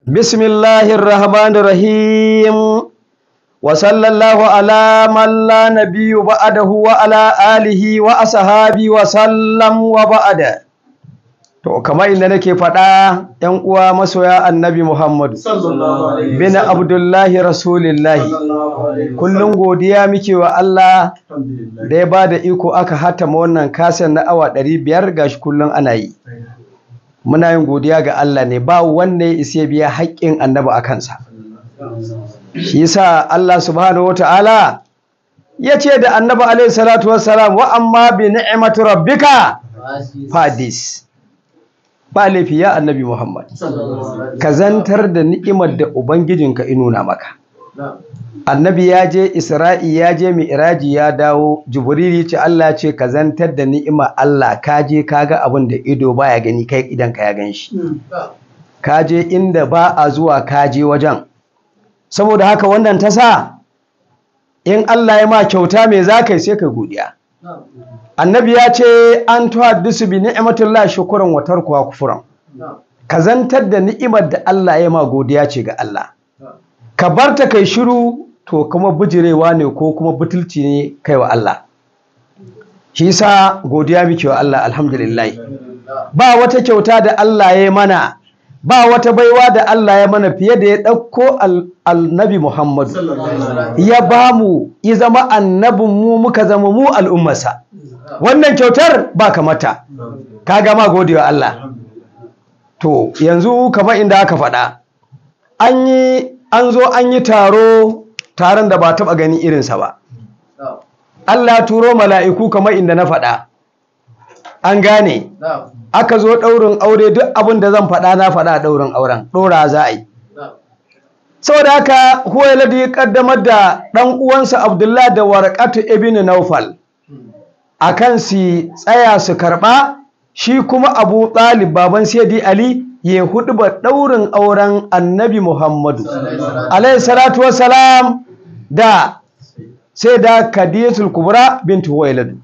بسم الله الرحمن الرحيم وصلى الله على من لا نبي بعده وعلى آله وأصحابه وسلم وبعد. To kamar inda nake faɗa ‘yan uwa masoya annabi Muhammadu bin Abdullahi Rasulillahi, kullum godiya muke wa Allah da ya ba da iko aka hatama wannan kasan na awa 500 gashi kullum ana yi. Muna yin godiya ga Allah ne, ba wanda ya isa biya haƙƙin annabi a kansa. Shi yasa Allah subhanahu wata'ala ya ce da annabi alaihi salatu wassalam, wa amma bi ni'mati rabbika fadis. Ba laifi ya annabi Muhammad, ka zantar da ni'imar da ubangijinka inuna maka. Annabi ya je Isra'i, ya je Mi'raji, ya dawo. Jibril ce Allah ce ka zantar da ni'imar Allah, ka je kaga abin da ido baya gani, kai idan ka ya gan shi. Ka je inda ba a zuwa, ka je wajen. Saboda haka wannan ta sa in Allah ya ma kyauta me za ka yi, sai ka godiya. Annabi ya ce an tuhaddisu bi ni'matillahi shukran wa tarkuha kufran. Ka zantar da ni'imar da Allah ya ma godiya ce ga Allah. Ka barta kai shiru to kuma bijirewa ne ko kuma butulci ne kai wa Allah. Shi yasa godiya muke wa Allah, alhamdulillah. Ba wata kyauta da Allah ya mana, ba wata baiwa da Allah ya mana fiye da ya ɗauko annabi Muhammadu ya ba mu, ya zama annabin mu, muka zama mu al'ummarsa. Wannan kyautar ba kamata, ka gama gode wa Allah. To yanzu kamar inda aka faɗa, an zo an yi taron da ba taɓa gani irinsa ba. Allah turo mala'iku kamar inda na faɗa, an gane. Aka zo ɗaurin aure, duk abin da zan faɗa na faɗa ɗaurin auren, ɗora za a yi. Saboda haka Huwailad ya ƙaddamar da ɗan uwansa Abdullah da Warqatu ibn Naufal akan su tsaya su karɓa, shi kuma Abu Talib baban Sayyidi Ali ya huɗuba ɗaurin auren annabi Muhammadu alaihi salatu wassalam da sai da Khadijatul Kubra bintu Huwailad.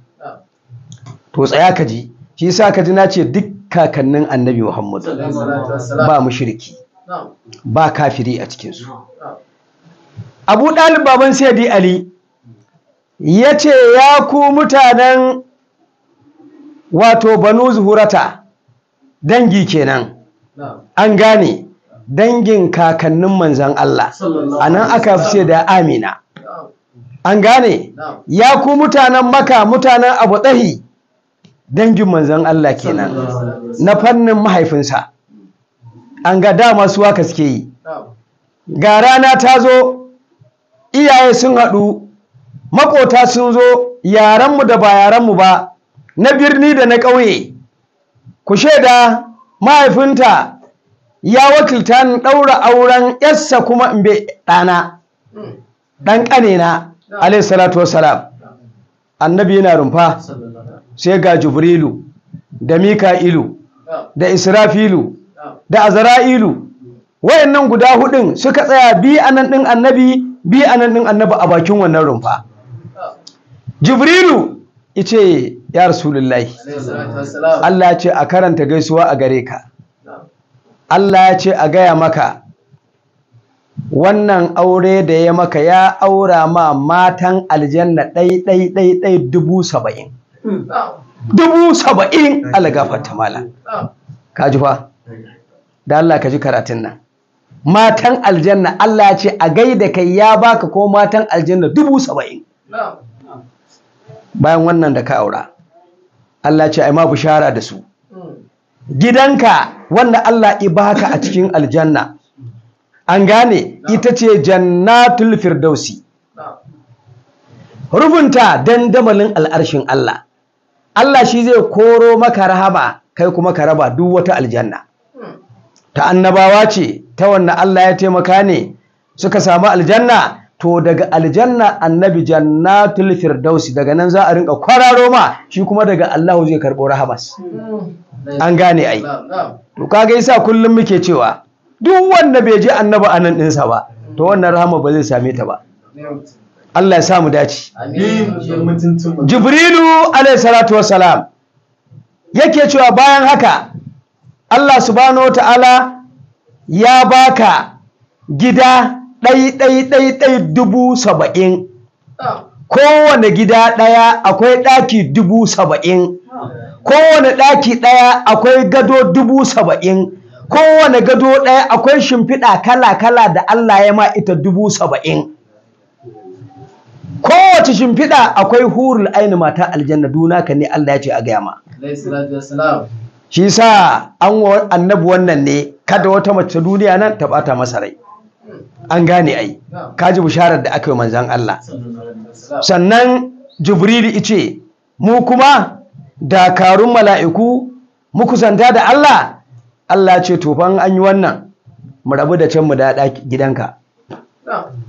To tsaya ka ji, shi yasa ka ji na ce duk kakannin annabi Muhammad ba mushriki ba kafiri a cikinsu. Abu Dalib baban Sayyidi Ali ya ce, ya ku mutanen wato Banu Zuhurata, dangi kenan, an gane, dangin kakannin manzan Allah, a nan aka fi da Amina, an gane. Ya ku mutanen Maka, mutanen Abu Tsahi, dangin manzan Allah kenan, na fannin mahaifinsa. An ga dama su haka suke yi. Ga rana ta zo, iyaye sun haɗu, maƙota sun zo, yaranmu da ba yaranmu ba, na birni da na ƙauye. Ku shaida mahaifinta ya wakilta ni ɗaura auren yarsa kuma in bai ɗana, ɗan ƙanena, alaihi salatu wassalam. Annabi yana rumfa, sai ga Jibrilu da Mika'ilu da Israfilu da Azra'ilu, wayannan guda hudun suka tsaya bi anan din annabi, bi anan din annabi a bakin wannan rumfa. Jibrilu yace, ya Rasulullahi, Allah ya ce a karanta gaisuwa a gare ka. Allah ya ce a gaya maka wannan aure da ya maka ya aura ma matan aljanna ɗai 70,000. 70,000 algafarta mala. Ka ji fa, da Allah ka ji karatun nan. Matan aljanna Allah ya ce a gaida kai ya baka ko matan aljanna 70,000. Bayan wannan da ka aura, Allah ya ce ai ma bishara da su. Gidanka wanda Allah ya baka a cikin aljanna, an gane, ita ce jannatul firdausi. Rufunta dandamalin al'arshin Allah. Allah shi zai koro maka rahama, kai kuma ka raba duk wata aljanna. Ta annabawa ce, ta wannan Allah ya taimaka ne suka samu aljanna, to daga aljanna annabi jannatul firdausi, daga nan za a rinka kwararo ma, shi kuma daga Allah zai karɓo rahamas. An gane ai. To kaga yasa kullum muke cewa duk wanda bai ji annabi anan ɗinsa ba, to wannan rahama ba zai same ta ba. Allah ya sa mu dace. Jibrilu alayhi salatu wassalam yake cewa bayan haka Allah subhanahu wataala ya baka gida ɗai 70,000, kowane gida ɗaya akwai ɗaki 70,000, kowane ɗaki ɗaya akwai gado 70,000, kowane gado ɗaya akwai shimfiɗa kala-kala da Allah ya ma ita 70,000. Kowace shimfiɗa akwai hurul aini mata aljanna, dunaka ne Allah ya ce a gaya ma. Shi sa an wa annabi wannan ne kada wata mace duniya nan ta bata masa rai. An gane ai, kaji bisharar da aka yi manzan Allah. Sannan Jibrilu ice mu kuma dakarun mala'iku muku zanta da Allah. Allah ce to fa an yi wannan mu rabu da can mu da gidanka,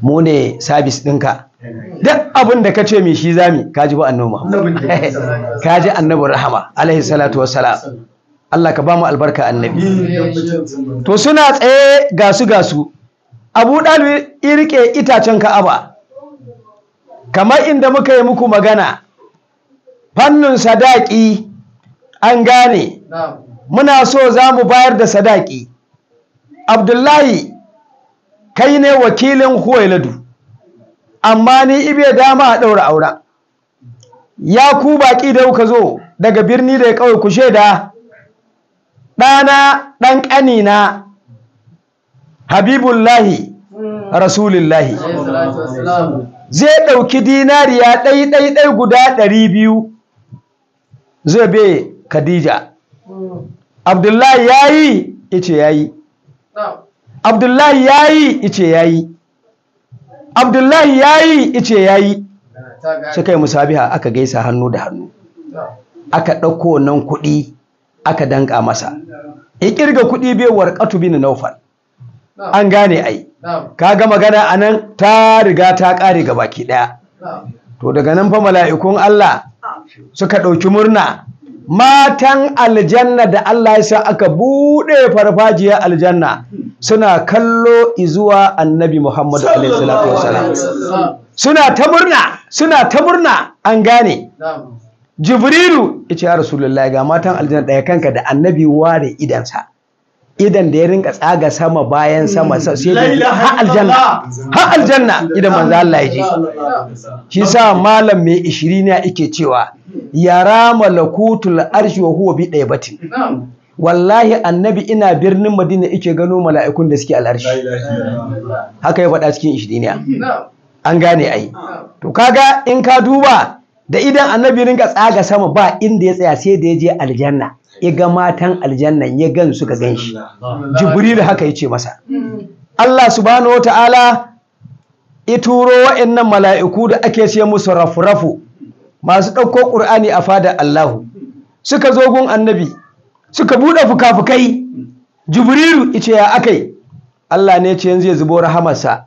mu ne sabis ɗinka, duk abin da ka ce mai shi zami. Kaji ba annabi Muhammad, kaji annabi rahama alaihi salatu wassalam. Allah ka ba mu albarka annabi. To suna tsaye gasu Abu Dalib ya rike itacen Ka'aba, kamar inda muka yi muku magana fannin sadaki. An gane, muna so za mu bayar da sadaki. Abdullahi kai ne wakilin Huwailadu, amma ni ibe dama a ɗaura auren. Ya ku baƙi da kuka zo daga birni da ya kawai ku shaida, ɗana ɗan ƙanina Habibullahi Rasulillahi zai ɗauki dinariya ɗai guda 200 zai be Khadija. Abdullahi ya yi ice ya yi, Abdullahi ya yi ice ya yi, Abdullahi ya yi ice ya yi. Suka yi musabiha, aka gaisa hannu da hannu, aka ɗauko nan kuɗi aka danka masa. Ya ƙirga kuɗi bai Warqatu bin Nawfal. An gane ai, kaga magana anan ta riga ta ƙare ga baki ɗaya. To daga nan fa mala'ikun Allah suka ɗauki murna. Matan aljanna da Allah ya sa aka buɗe farfajiyar aljanna suna kallo izuwa annabi Muhammadu alaihi salatu wasalam, suna ta murna. An gane. Jibrilu ya ce ya Rasulullahi ga matan aljanna ɗaya kanka da annabi ware idansa, idan da ya rinka tsaga sama bayan sama sai da ha aljanna idan manzo Allah ya je. Shi sa malam mai 20 ne yake cewa yara malakutul arshi wa huwa bi daibatin. Wallahi annabi ina birnin Madina yake gano mala'ikun da suke al'arshi. Haka ya faɗa cikin 20. An gane ai. To kaga in ka duba da idan annabi rinka tsaga sama ba inda ya tsaya sai da ya je aljanna, ya ga matan aljannan ya gan suka gan shi. Jibril haka ya ce masa. Allah subhanahu wata'ala ya turo wa'annan mala'iku da ake ce musu rafu-rafu, masu ɗauko ƙur'ani a fadar Allahu, suka zo gun annabi suka buɗe fuka-fukai. Jibrilu ya ce ya akai? Allah ne ce yanzu ya zubo rahamarsa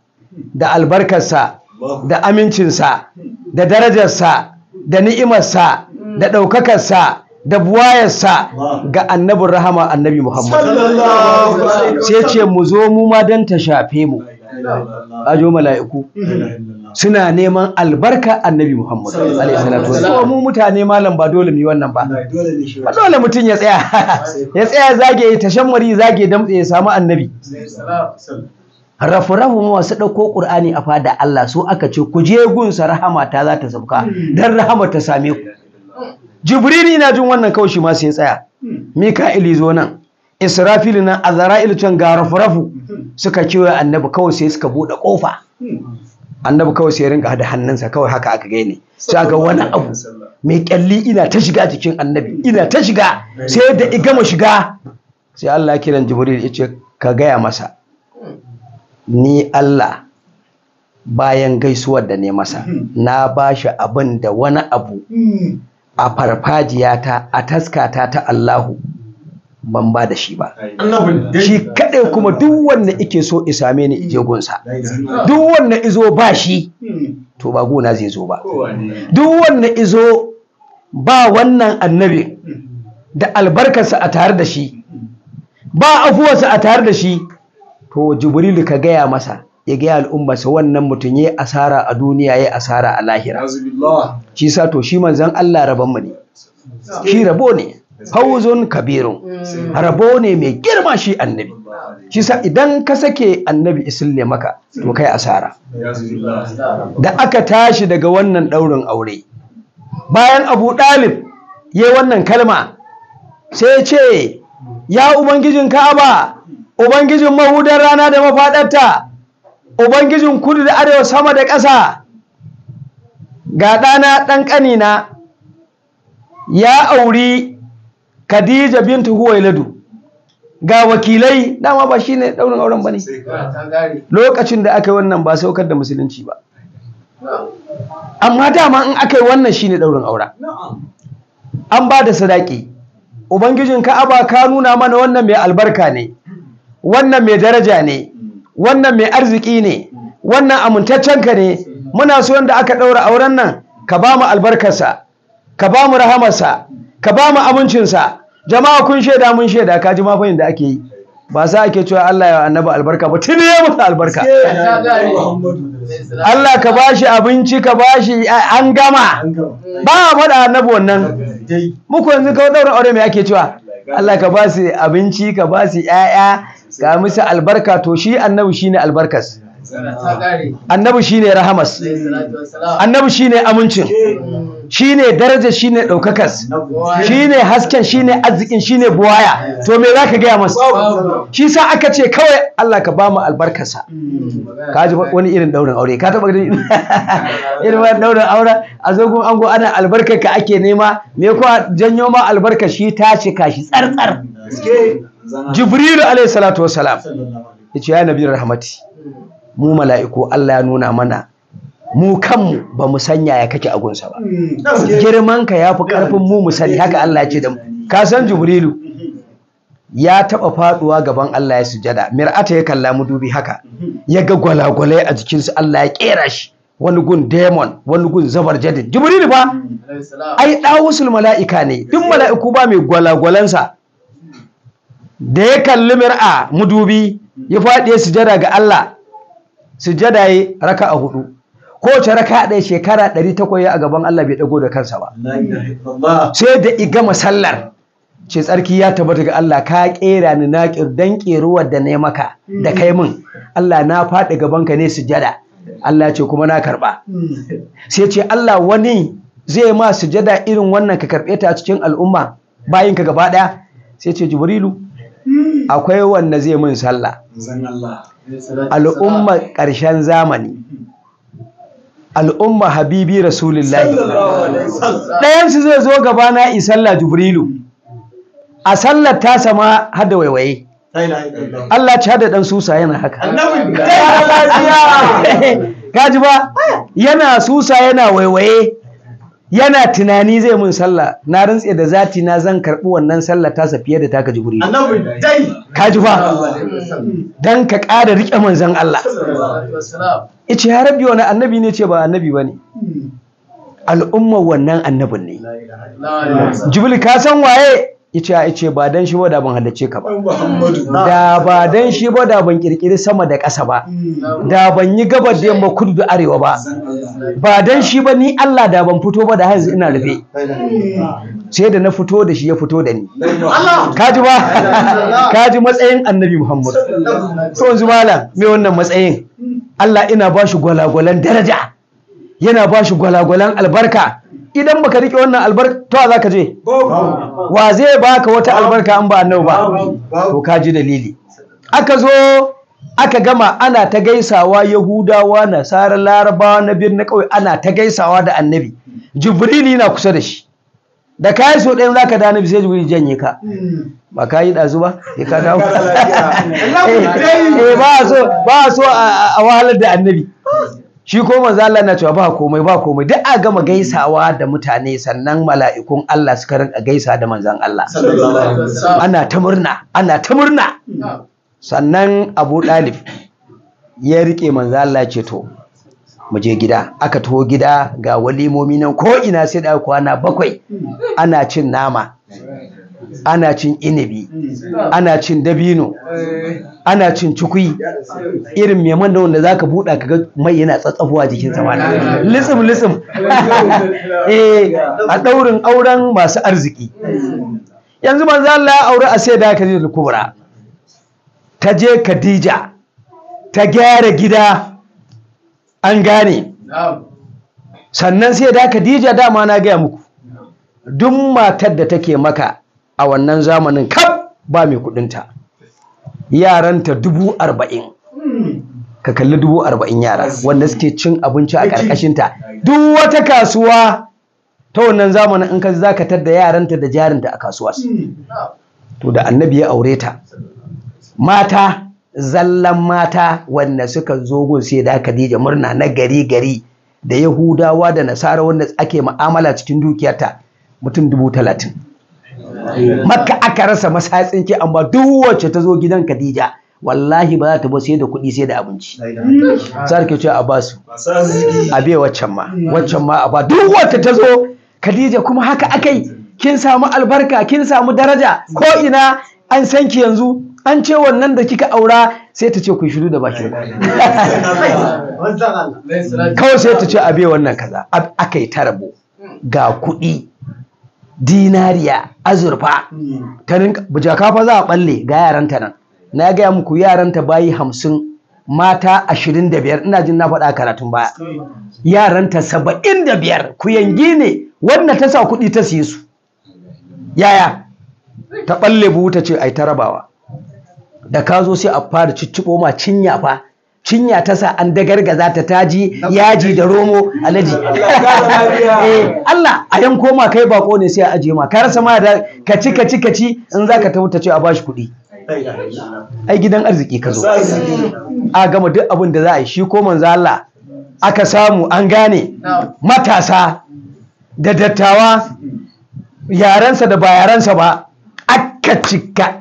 da albarkarsa da amincinsa da darajarsa da ni'imarsa da ɗaukakarsa da buwayarsa ga annabin rahama annabi Muhammad. Sai ce mu zo mu ma don ta shafe mu. Ajo mala'iku suna neman albarka annabi Muhammad alaihi salatu wasallam. Mu mutane malam ba dole mu yi wannan ba. Ba dole mutum ya tsaya ya tsaya zage tashammari zage damtse ya samu annabi. Rafu-rafu masu ɗauko ƙur'ani a fada Allah su aka ce ku je gunsa rahama ta za ta sauka don rahama ta same ku. Jibril ina jin wannan kawai shi ma sai ya tsaya. Mika'ili zo nan, Israfil nan, Azra'il can ga rafu-rafu suka kewaye annabi kawai sai suka buɗe ƙofa. Annabi kawai sai ya rinka hada hannunsa kawai haka aka gane. Sai ga wani abu mai kyalli ina ta shiga jikin annabi, ina ta shiga sai da igama shiga. Sai Allah ya kiran Jibril ya ce ka gaya masa ni Allah bayan gaisuwar da ne masa na bashi abin da wani abu a farfajiyata a taskata ta Allahu ban ba da shi ba. Shi kaɗai kuma duk wanda ike so isame ni ije gunsa, duk wanda izo ba shi to ba gona zai zo ba. Duk wanda izo ba wannan annabi da albarkarsa a tare da shi, ba afuwarsa a tare da shi, to Jibrilu ka gaya masa ya gaya al'ummarsa wannan mutum ya asara a duniya ya asara a lahira. Shi sa to shi manzan Allah rabon mu ne, shi rabo ne, fauzun kabirun, rabo ne mai girma shi annabi. shi sa idan ka sake annabi isulle maka to kai asara. Da aka tashi daga wannan ɗaurin aure bayan Abu Dalib yayi wannan kalma sai ya ce ya ubangijin Ka'aba, ubangijin mahudar rana da mafaɗarta, ubangijin kudu da arewa sama da ƙasa, ga ɗana ɗan ƙanina ya auri Khadija bintu Huwailadu, ga wakilai, dama ba shine ɗaurin auren ba ne. Lokacin da aka yi wannan ba saukar da musulunci ba, amma dama in aka yi wannan shine ɗaurin auren. An ba da sadaki, ubangijin Ka'aba ka nuna mana wannan mai albarka ne, wannan mai daraja ne, wannan mai arziki ne, wannan amintaccenka ne. Muna so wanda aka ɗaura auren nan ka ba mu albarkarsa, ka ba mu rahamarsa, ka ba mu amincinsa. Jama'a kun shaida mun shaida, ka ji mafayin da ake yi, ba sa ake cewa Allah ya annabi albarka ba, tuni ya musu albarka. Allah ka bashi abinci, ka bashi an gama, ba a faɗa annabi wannan. Muku yanzu kawai ɗaura aure mai ake cewa Allah ka ba su abinci, ka ba su ‘ya'ya, ka musu albarka. To shi annabi shine albarkas, annabi shine rahamas, annabi shine amincin, shine daraja, shine ɗaukakas, shine hasken, shine arzikin, shine buwaya. To me za ka gaya masa? Shi sa aka ce kawai Allah ka ba mu albarkarsa. Ka ji wani irin ɗaurin aure, ka taɓa irin wani ɗaurin aure a zogon ango ana albarkar ka ake nema, me kuwa janyo ma albarka shi ta cika shi tsartsar. Jibrilu alaihi salatu wassalam ya ce ya nabi rahmati, mu mala'iku Allah ya nuna mana, mu kanmu ba mu sanya ya kake agunsa ba, girmanka ya fi ƙarfin mu sani. Haka Allah ya ce da mu. Ka san Jibrilu ya taɓa faɗuwa gaban Allah ya sujada, mir'ata ya kalla mu dubi haka, ya ga gwalagwalai a jikinsu, Allah ya ƙera shi, wani gun demon, wani gun zabar jadid. Jibrilu ba ai ɗawusul mala'ika ne, duk mala'iku ba mai gwalagwalansa. Da ya kalli mir'a mudubi ya faɗi ya sujada ga Allah, sujada yi raka a 4, kowace raka ɗaya shekara 800 a gaban Allah bai ɗago da kansa ba. Sai da igama sallar ce tsarki ya tabbata ga Allah, ka ƙera ni na dan ƙeruwar da na maka da kai min, Allah na faɗi gabanka ne sujada. Allah ce kuma na karɓa. Sai ce Allah, wani zai ma sujada irin wannan ka karɓe ta a cikin al'umma bayinka gaba ɗaya? Sai ce Jibrilu, akwai wanda zai min sallah, al'umma ƙarshen zamani, al'umma habibi rasulullahi, ɗayansu zai zo gaba na yi sallah. Jibrilu a sallar ta sama hada waiwaye, Allah ci hada ɗan susa yana haka, kaji ba, yana susa yana waiwaye, yana tunani zai mun sallah. Na rantse da zati na zan karɓi wannan sallah tasa fiye da taka Jibrilu. Kaji ba, dan ka ƙara riƙe manzon Allah. Ice ya rabbi wani annabi ne? Ce ba annabi ba ne, al'ummar wannan annabin ne. Jibril ka san waye? Ice ba dan shi ba da ban halarce ka ba, da ba dan shi ba da ban kirkiri sama da ƙasa ba, da ban yi gabar da yamma kudu da arewa ba, ba dan shi ba ni Allah da ban fito ba da hanzu ina rufe. Sai da na fito da shi ya fito da ni. Kaji ba, kaji matsayin annabi Muhammad. To yanzu malam me wannan matsayin? Allah ina ba shi gwalagwalan daraja, yana ba shi gwalagwalan albarka. Idan baka rike wannan albarka to za ka je? Wa zai baka wata albarka an ba annabi ba? To ka ji dalili. Aka zo aka gama ana ta gaisawa, Yahudawa, Nasara, Larabawa na birnin kauye ana ta gaisawa da annabi. Jibrili na kusa da shi. Da kai so ɗayan zaka da annabi sai Jibrili janye ka. Ba ka yi ɗazu ba? Sai ka dawo. Ba so a wahalar da annabi. Shi ko manzo Allah na cewa ba komai ba komai, duk a gama gaisawa da mutane sannan mala'ikun Allah suka rinka gaisa da manzon Allah. Ana ta murna, ana ta murna. Sannan Abu Dalib ya rike manzo Allah, ce to mu je gida. Aka taho gida, ga walimomi nan ko ina, sai da kwana 7 ana cin nama, ana cin inibi, ana cin dabino, ana cin cikui, irin meman da wanda zaka buɗa kaga mai yana tsatsafuwa jikin sa mana litsim a ɗaurin auren masu arziki. Yanzu manzo Allah ya aure a sai da Khadija Kubra, ta je Khadija ta gyara gida, an gane. Sannan sai da Khadija, dama na gaya muku, duk matar da take maka a wannan zamanin kaf ba mai kudinta, yaranta 40,000. Ka kalli 40,000 yara wanda suke cin abinci a ƙarƙashinta. Duk wata kasuwa ta wannan zamanin in ka za ka tadda yaranta da jarinta a kasuwa. To da annabi ya aure ta, mata, zallan mata wanda suka zo gun sai da Khadija murna na gari da Yahudawa da Nasara wanda ake mu'amala cikin dukiyarta, mutum 30,000. Makka aka rasa masatsin ki, amma duk wacce ta zo gidan Khadija wallahi ba za ta ba sai da kuɗi sai da abinci. Sai ke ce a ba su, a bai waccan ma a ba duk wacce ta zo Khadija. Kuma haka akai, kin samu albarka, kin samu daraja, ko ina an san ki yanzu. An ce wannan da kika aura, sai ta ce ku shiru da bakin kawai, sai ta ce a bai wannan kaza. Akai ta rabo, ga kuɗi, dinariya, azurfa, ta rinka bujaka fa za a balle ga yaranta nan. Na gaya muku yaranta bayi 50, mata 25, ina jin na faɗa karatun baya. Yaranta 75 kuyangi ne, wanda ta sa kuɗi ta siye su. Yaya ta balle buhu ta ce ai ta rabawa. Da ka zo sai a fara cicciɓo ma cinya fa, cinya ta sa an dagargaza ta, taji yaji da romo, alaji. Allah a yanko ma, kai bako ne sai a ajiye ma, ka rasa ma da kaci in za ka tafi ta ce a bashi kuɗi. Ai gidan arziki ka zo, a gama duk abin da za a yi. Shi ko manzo Allah aka samu, an gane, matasa da dattawa, yaransa da ba yaransa ba, aka cika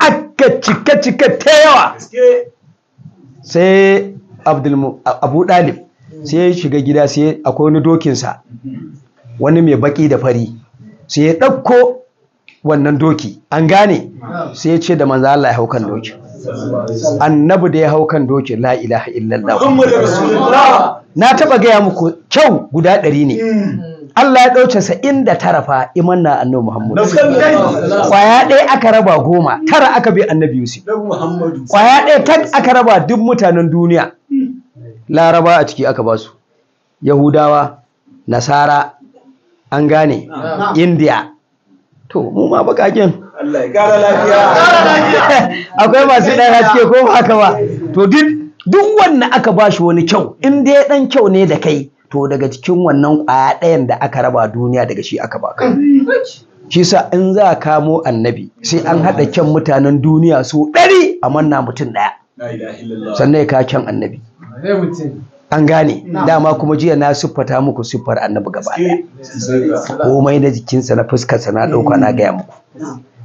ta yawa. Sai Abu Dalib sai ya shiga gida, sai akwai wani dokinsa, wani mai baki da fari, sai ya ɗauko wannan doki, an gane, sai ya ce da manzo Allah ya hau kan doki. Annabi da ya hau kan doki, la ilaha illallah, na taba gaya muku kyau guda 100 ne. Allah ya ɗauce 99 fa imanna annabi Muhammad. Kwaya ɗaya aka raba 10, 9 aka bi annabi Yusuf. Kwaya ɗaya tak aka raba duk mutanen duniya. Laraba a ciki aka basu, Yahudawa, Nasara, an gane, India. To mu ma bakakin Allah ya kara lafiya. Akwai masu ɗan haske ko haka ba. To duk wannan aka bashi wani kyau, in dai ɗan kyau ne da kai, to daga cikin wannan ƙwaya ɗayan da aka raba duniya, daga shi aka baka. Shi sa in za a kamo annabi, sai an haɗa kyan mutanen duniya su 100 a manna mutum ɗaya, sannan ya kawo kyan annabi. An gane, dama kuma jiya na siffata muku siffar annabi gaba ɗaya, komai na jikinsa na fuskarsa na ɗauka na gaya muku.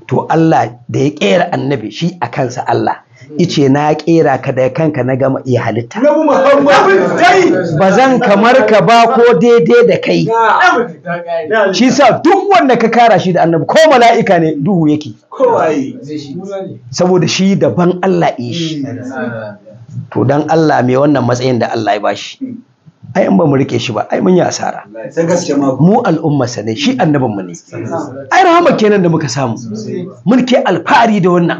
To Allah da ya ƙera annabi, shi a kansa Allah ice na ƙera ka da kanka na gama iya halitta, ba zan kamar ka ba ko daidai da kai. Shi sa duk wanda ka kara shi da annabi, ko mala'ika ne duhu yake, saboda shi daban Allah yi shi. To dan Allah mai wannan matsayin da Allah ya bashi, ai in ba mu rike shi ba, ai mun yi asara. Mu al'ummarsa ne, shi annabinmu ne. Ai rahama kenan da muka samu, mun ke alfahari da wannan,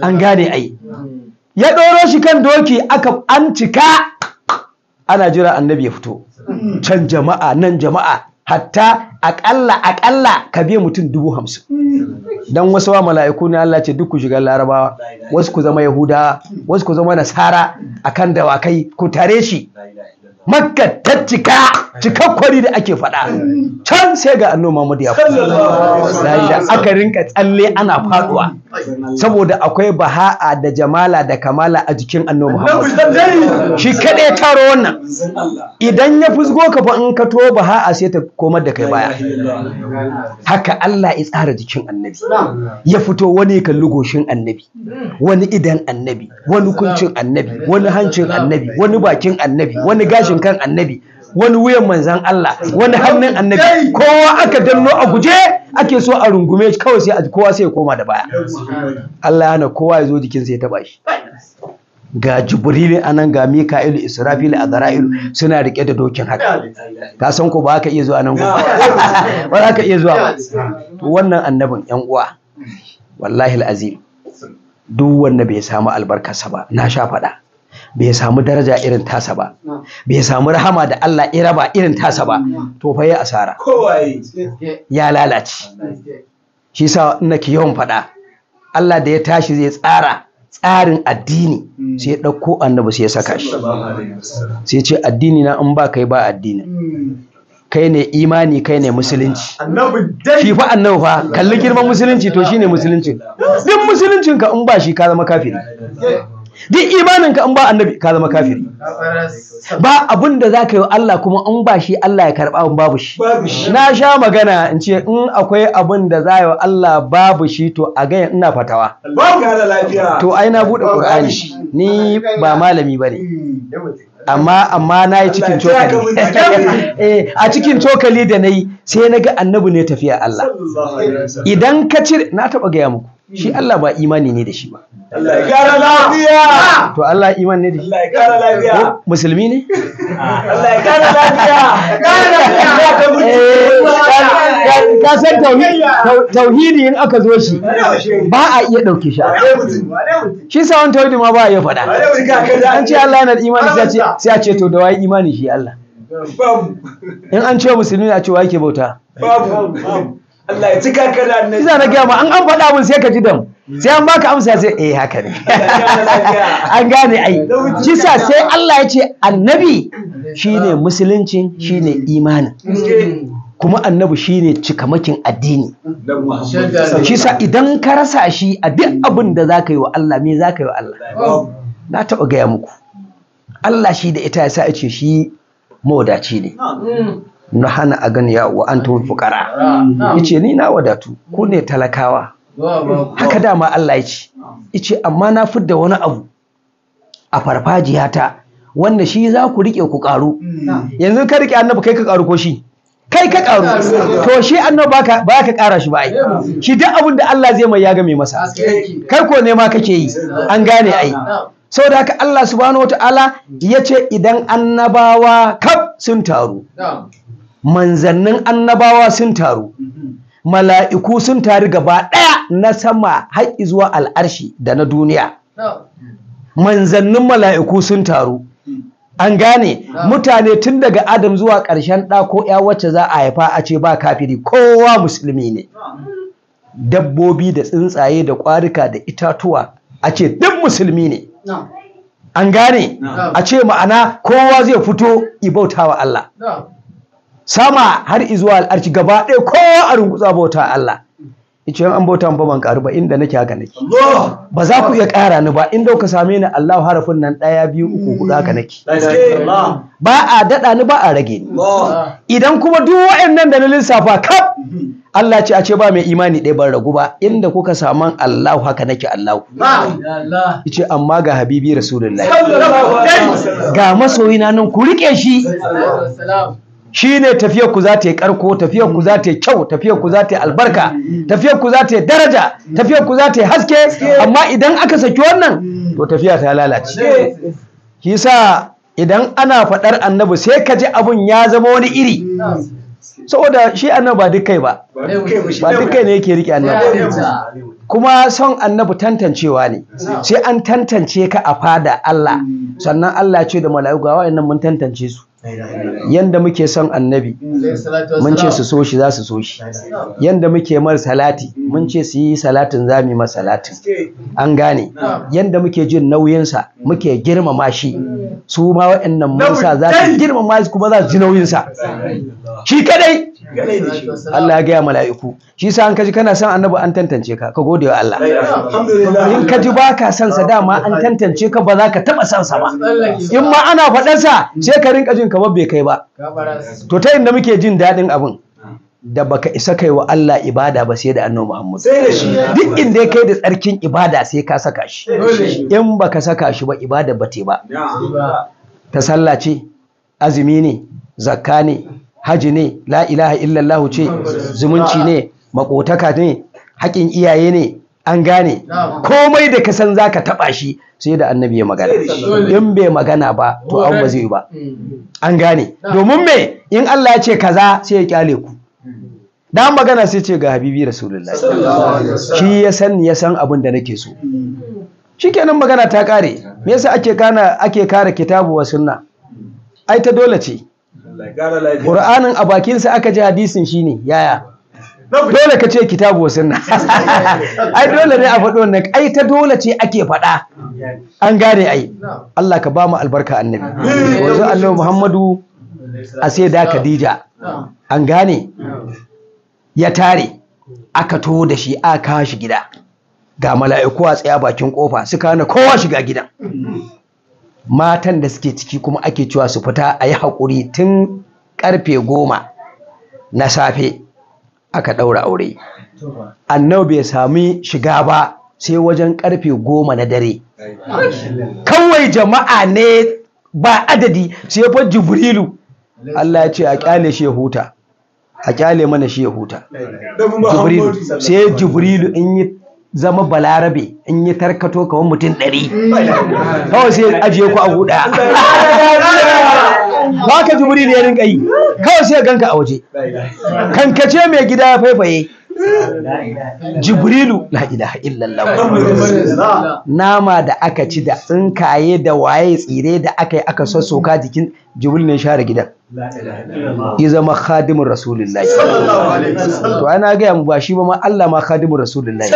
an gane. Ai ya ɗoro shi kan doki, an cika, ana jira annabi ya fito. Can jama'a, nan jama'a, hatta aƙalla ka biya mutum 50,000. Dan wasu wa mala'iku ne Allah ce duk ku shiga Larabawa, wasu ku zama Yahudawa, wasu ku zama Nasara, akan dawakai ku tare shi. Makka ta cikakkwari da ake faɗa, can sai ga annabi Muhammad ya fito. Da aka rinka tsalle ana faduwa, saboda akwai baha'a da jamala da kamala a jikin annabi Muhammad. Shi kaɗai taro wannan, idan ya fusgo ka fa in ka to baha'a sai ta komar da kai baya. Haka Allah ya tsara jikin annabi, ya fito wani kalli goshin annabi, wani idan annabi, wani kuncin annabi, wani hancin annabi, wani bakin annabi, wani gashin kan annabi, wani wuyan manzan Allah, wani hannun annabi. Kowa aka danno a guje, ake so a rungume shi, kawai sai kowa sai ya koma da baya. Allah yana kowa ya zo jikinsa ya taba shi. Ga Jibrilu anan, ga Mika'ilu, Israfilu, Azra'ilu suna rike da dokin haka. Ka san ko ba ka iya zuwa nan gobe, ba za ka iya zuwa ba. To wannan annabin yan uwa, wallahi al'azim, duk wanda bai samu albarkarsa ba, na sha faɗa, bai samu daraja irin tasa ba, bai samu rahama da Allah ya raba irin tasa ba, to fa ya asara, ya lalace. Shi sa nake yawan faɗa, Allah da ya tashi zai tsara tsarin addini sai ya ɗauko annabi sai ya saka shi, sai ce addini na in ba kai ba addini, kai ne imani, kai ne musulunci. Shi fa annabi fa kalli girman musulunci, to shine musulunci. Duk musuluncin ka in ba shi ka zama kafiri, duk imanin ka in ba annabi ka zama kafiri. Ba abin da za ka yi wa Allah kuma in ba shi Allah ya karɓa in babu shi. Na sha magana in ce in akwai abin da za yi wa Allah babu shi to a gaya ina fatawa. To ai na buɗe Ƙur'ani, ni ba malami ba ne. Amma na yi cikin cokali. A cikin cokali da na yi sai na ga annabi ne tafiya Allah. Idan ka cire, na taɓa gaya muku, shi Allah ba imani ne da shi ba. Allah ya kara lafiya. To Allah iman ne da shi. Allah ya kara lafiya. Musulmi ne? Allah ya kara lafiya. Ka san tauhidi in aka zo shi ba a iya ɗauke shi. Shi sa wani tauhidi ma ba a iya faɗa. An ce Allah yana da imani sai a ce to da waye imani shi Allah. In an ce musulmi a ce wa yake bauta. Allah ya cika ka da annabi. Kisa na gaya ma an faɗa mun sai ka ji dam. Sai an baka amsa sai haka ne. An gane ai. Kisa sai Allah ya ce annabi shine musuluncin, shine imanin. Kuma annabi shine cikamakin addini. Kisa idan ka rasa shi a duk abin da zaka yi wa Allah, me zaka yi wa Allah? Na taɓa gaya muku. Allah shi da ita ya sa ya ce shi mawadaci ne. Na hana a gani ya wa antum fuqara. Yace ni na wadatu, ku ne talakawa. Haka dama Allah yace. Yace amma na fidda wani abu a farfajiyata wanda shi za ku rike ku karu. Yanzu ka rike annabi kai ka karu ko shi? Kai ka karu. To shi annabi ba ka kara shi ba ai. Shi duk abin da Allah zai mai ya ga mai masa. Kai ko ne ma kake yi. An gane ai. Saboda haka Allah subhanahu wataala yace idan annabawa kaf sun taru, manzannin annabawa sun taru, mala'iku sun taru gaba ɗaya na sama har zuwa al'arshi da na duniya. Manzannin mala'iku sun taru. An gane mutane tun daga Adam zuwa ƙarshen ɗa ko ya wacce za a haifa a ce ba kafiri, kowa musulmi ne. Dabbobi da tsuntsaye da ƙwarika da itatuwa a ce duk musulmi ne. An gane a ce ma'ana kowa zai fito ibautawa Allah. Sama har izuwa al'arci gaba ɗaya kowa a rungutsa bauta Allah. Ice an bauta ba ban karu ba inda nake haka nake. Ba za ku iya ƙara ni ba inda ka same ni Allah harafin nan 1 2 3 4 haka nake. Ba a daɗa ni ba a rage ni. Idan kuma duk wa'annan da na lissafa kaf Allah ce a ce ba mai imani ɗaya ban ragu ba inda kuka saman Allah haka nake Allah. Ice amma ga Habibi Rasulullahi. Ga masoyina nan ku riƙe shi. Shi ne tafiyar ku za ta yi ƙarko, tafiyar ku za ta yi kyau, tafiyar ku za ta yi albarka, tafiyar ku za ta yi daraja, tafiyar ku za ta yi haske, amma idan aka saki wannan to tafiya ta lalace. Shi sa idan ana faɗar annabi sai ka ji abun ya zama wani iri. Saboda shi annabi ba duk kai ba, ba duk kai ne yake riƙe annabi. Kuma son annabi tantancewa ne, sai an tantance ka a fada Allah, sannan Allah ce da mala'iku ga wa'annan mun tantance su. Yanda muke son annabi mun ce su so shi za su so shi, yanda muke mar salati mun ce su yi salatin za mu yi masa salatin. An gane yanda muke jin nauyinsa muke girmama shi, su ma waɗannan musa za su girmama shi kuma za su ji nauyinsa shi kadai. Allah ya gaya mala'iku. Shi sa an kaji kana son annabi an tantance ka, ka gode wa Allah. In ka ji ba ka son sa dama an tantance ka, ba za ka taɓa son sa ba. In ma ana faɗarsa sai ka rinka jin kamar bai kai ba. To ta inda muke jin daɗin abin da baka isa kai wa Allah ibada ba sai da annabi Muhammad. Duk inda ya kai da tsarkin ibada sai ka saka shi. In baka saka shi ba ibada ba te ba. Ta sallah ce, azumi ne, zakka ne, haji ne, la ilaha illallah ce, zumunci ne, makotaka ne, haƙin iyaye ne. An gane komai da ka san zaka taba shi sai da annabi ya magana. In bai magana ba to an ba zai ba. An gane domin me in Allah ya ce kaza sai ya kyale ku. da magana sai ce ga habibi rasulullahi shi ya san abin da nake so shikenan magana ta kare. Me yasa ake kare kitabu wa sunna? Ai ta dole ce. Qur'anin a bakin sa aka ji hadisin shine yaya dole ka ce kitabu wa sunna. Ai dole ne a faɗo wannan, ai ta dole ce ake faɗa. An gane ai. Allah ka ba mu albarka annabi. Wanzu Annabi Muhammadu a sai da Khadija. An gane ya tare aka to da shi aka kawo shi gida. Ga mala'iku a tsaya bakin kofa suka hana kowa shiga gidan. Matan da suke ciki kuma ake cewa su fita a yi haƙuri tun ƙarfe 10 na safe aka ɗaura aure. Annabi bai sami shiga ba sai wajen ƙarfe 10 na dare. Kawai jama'a ne ba adadi sai fa Jibrilu. Allah ya ce a ƙyale shi ya huta. A ƙyale mana shi ya huta. Jibrilu sai Jibrilu in yi zama balarabe in yi tarkato kawai mutum 100 kawai sai ajiye ku a guda. Ba ka Jibrilu ya rinka yi kawai sai ganka a waje kankace mai gida ya faifaye. Jibrilu la ilaha illallah. Nama da aka ci da tsinkaye da waye tsire da aka yi aka sassoka jikin Jibril ne share gidan. Ya zama khadimin rasulullahi. To ana gaya mu ba shi ba ma Allah ma khadimin rasulullahi.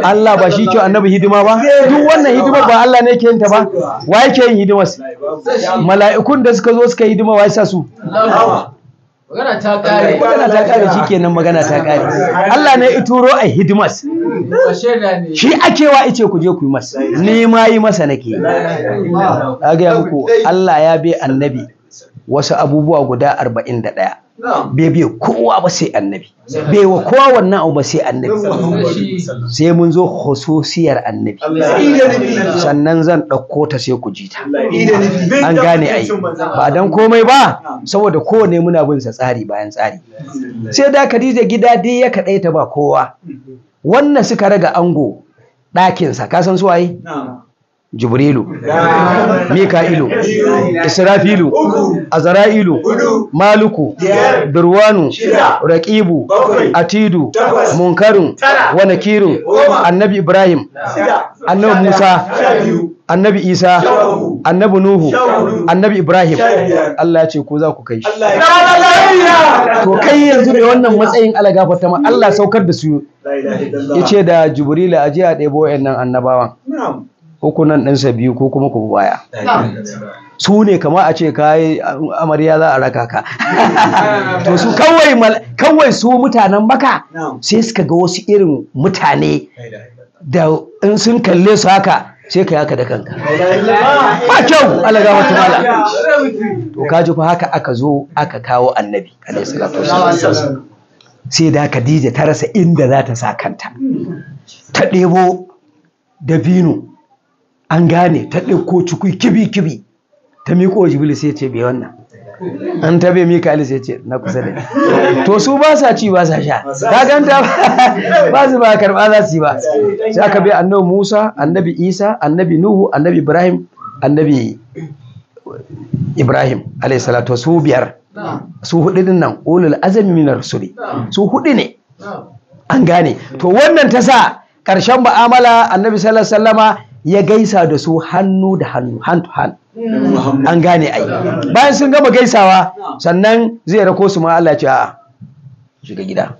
Allah ba shi ke annabi hidima ba. Duk wannan hidimar ba Allah ne ke yin ta ba. Wa yake yin hidimar? Mala'ikun da suka zo suka hidima wa ya sa su? Magana ta kare shikenan, magana ta kare. Allah ne ituro a hidimas. Shi akewa ice ku je ku yi masa. Ni ma yi masa nake. A ga muku Allah ya bi annabi wasu abubuwa guda 41. Bai biya kowa ba sai annabi. Bai wa kowa wannan abu ba sai annabi. Sai mun zo khususiyar annabi. Sannan zan ɗauko ta sai ku ji ta. An gane ai. Ba dan komai ba saboda kowane muna bin sa tsari bayan tsari. Sai da Khadija gida dai ya kaɗaita ba kowa. Wannan suka raga ango ɗakinsa ka san su waye? Jibrilu, Mika'ilu, Israfilu, Azra'ilu, Maluku, Durwanu, Raqibu, Atidu, Munkarun, wa Nakirun, Annabi Ibrahim, Annabi Musa, Annabi Isa, Annabi Nuhu, Annabi Ibrahim. Allah ya ce ko za ku kai shi. To kai yanzu da wannan matsayin Allah gafarta ma Allah saukar da su. Yace da Jibrilu aje a ɗebo wayannan annabawan. Ko nan ɗansa biyu ko kuma ku baya. Su ne kama a ce kayi amarya za a raka ka. To su kawai su mutanen Makka sai suka ga wasu irin mutane da in sun kalle su haka sai ka yaka da kanka. Ba kyau Allah ga wata mala. To kaji fa haka aka zo aka kawo annabi alaihi salatu wasallam. Sai da Khadija ta rasa inda za ta sa kanta. Ta ɗebo dabino. An gane ta ɗauko cikui kibi ta miƙo Jibril sai ce bai wannan. An tabe Mika'il sai ce na kusa da ni. To su ba sa ci ba sa sha. Ka ganta ba su ba karɓa za su yi ba. Sai aka bai annabi Musa, annabi Isa, annabi Nuhu, annabi Ibrahim, annabi Ibrahim alayhi salatu su 5. Su 4 din nan ulul azmi minar rusuli. Su 4 ne. An gane. To wannan ta sa ƙarshen mu'amala annabi sallallahu alaihi wasallama ya gaisa da su hannu da hannu, hand to hand. An gane ai. Bayan sun gama gaisawa sannan zai rako su ma Allah ce a'a shiga gida.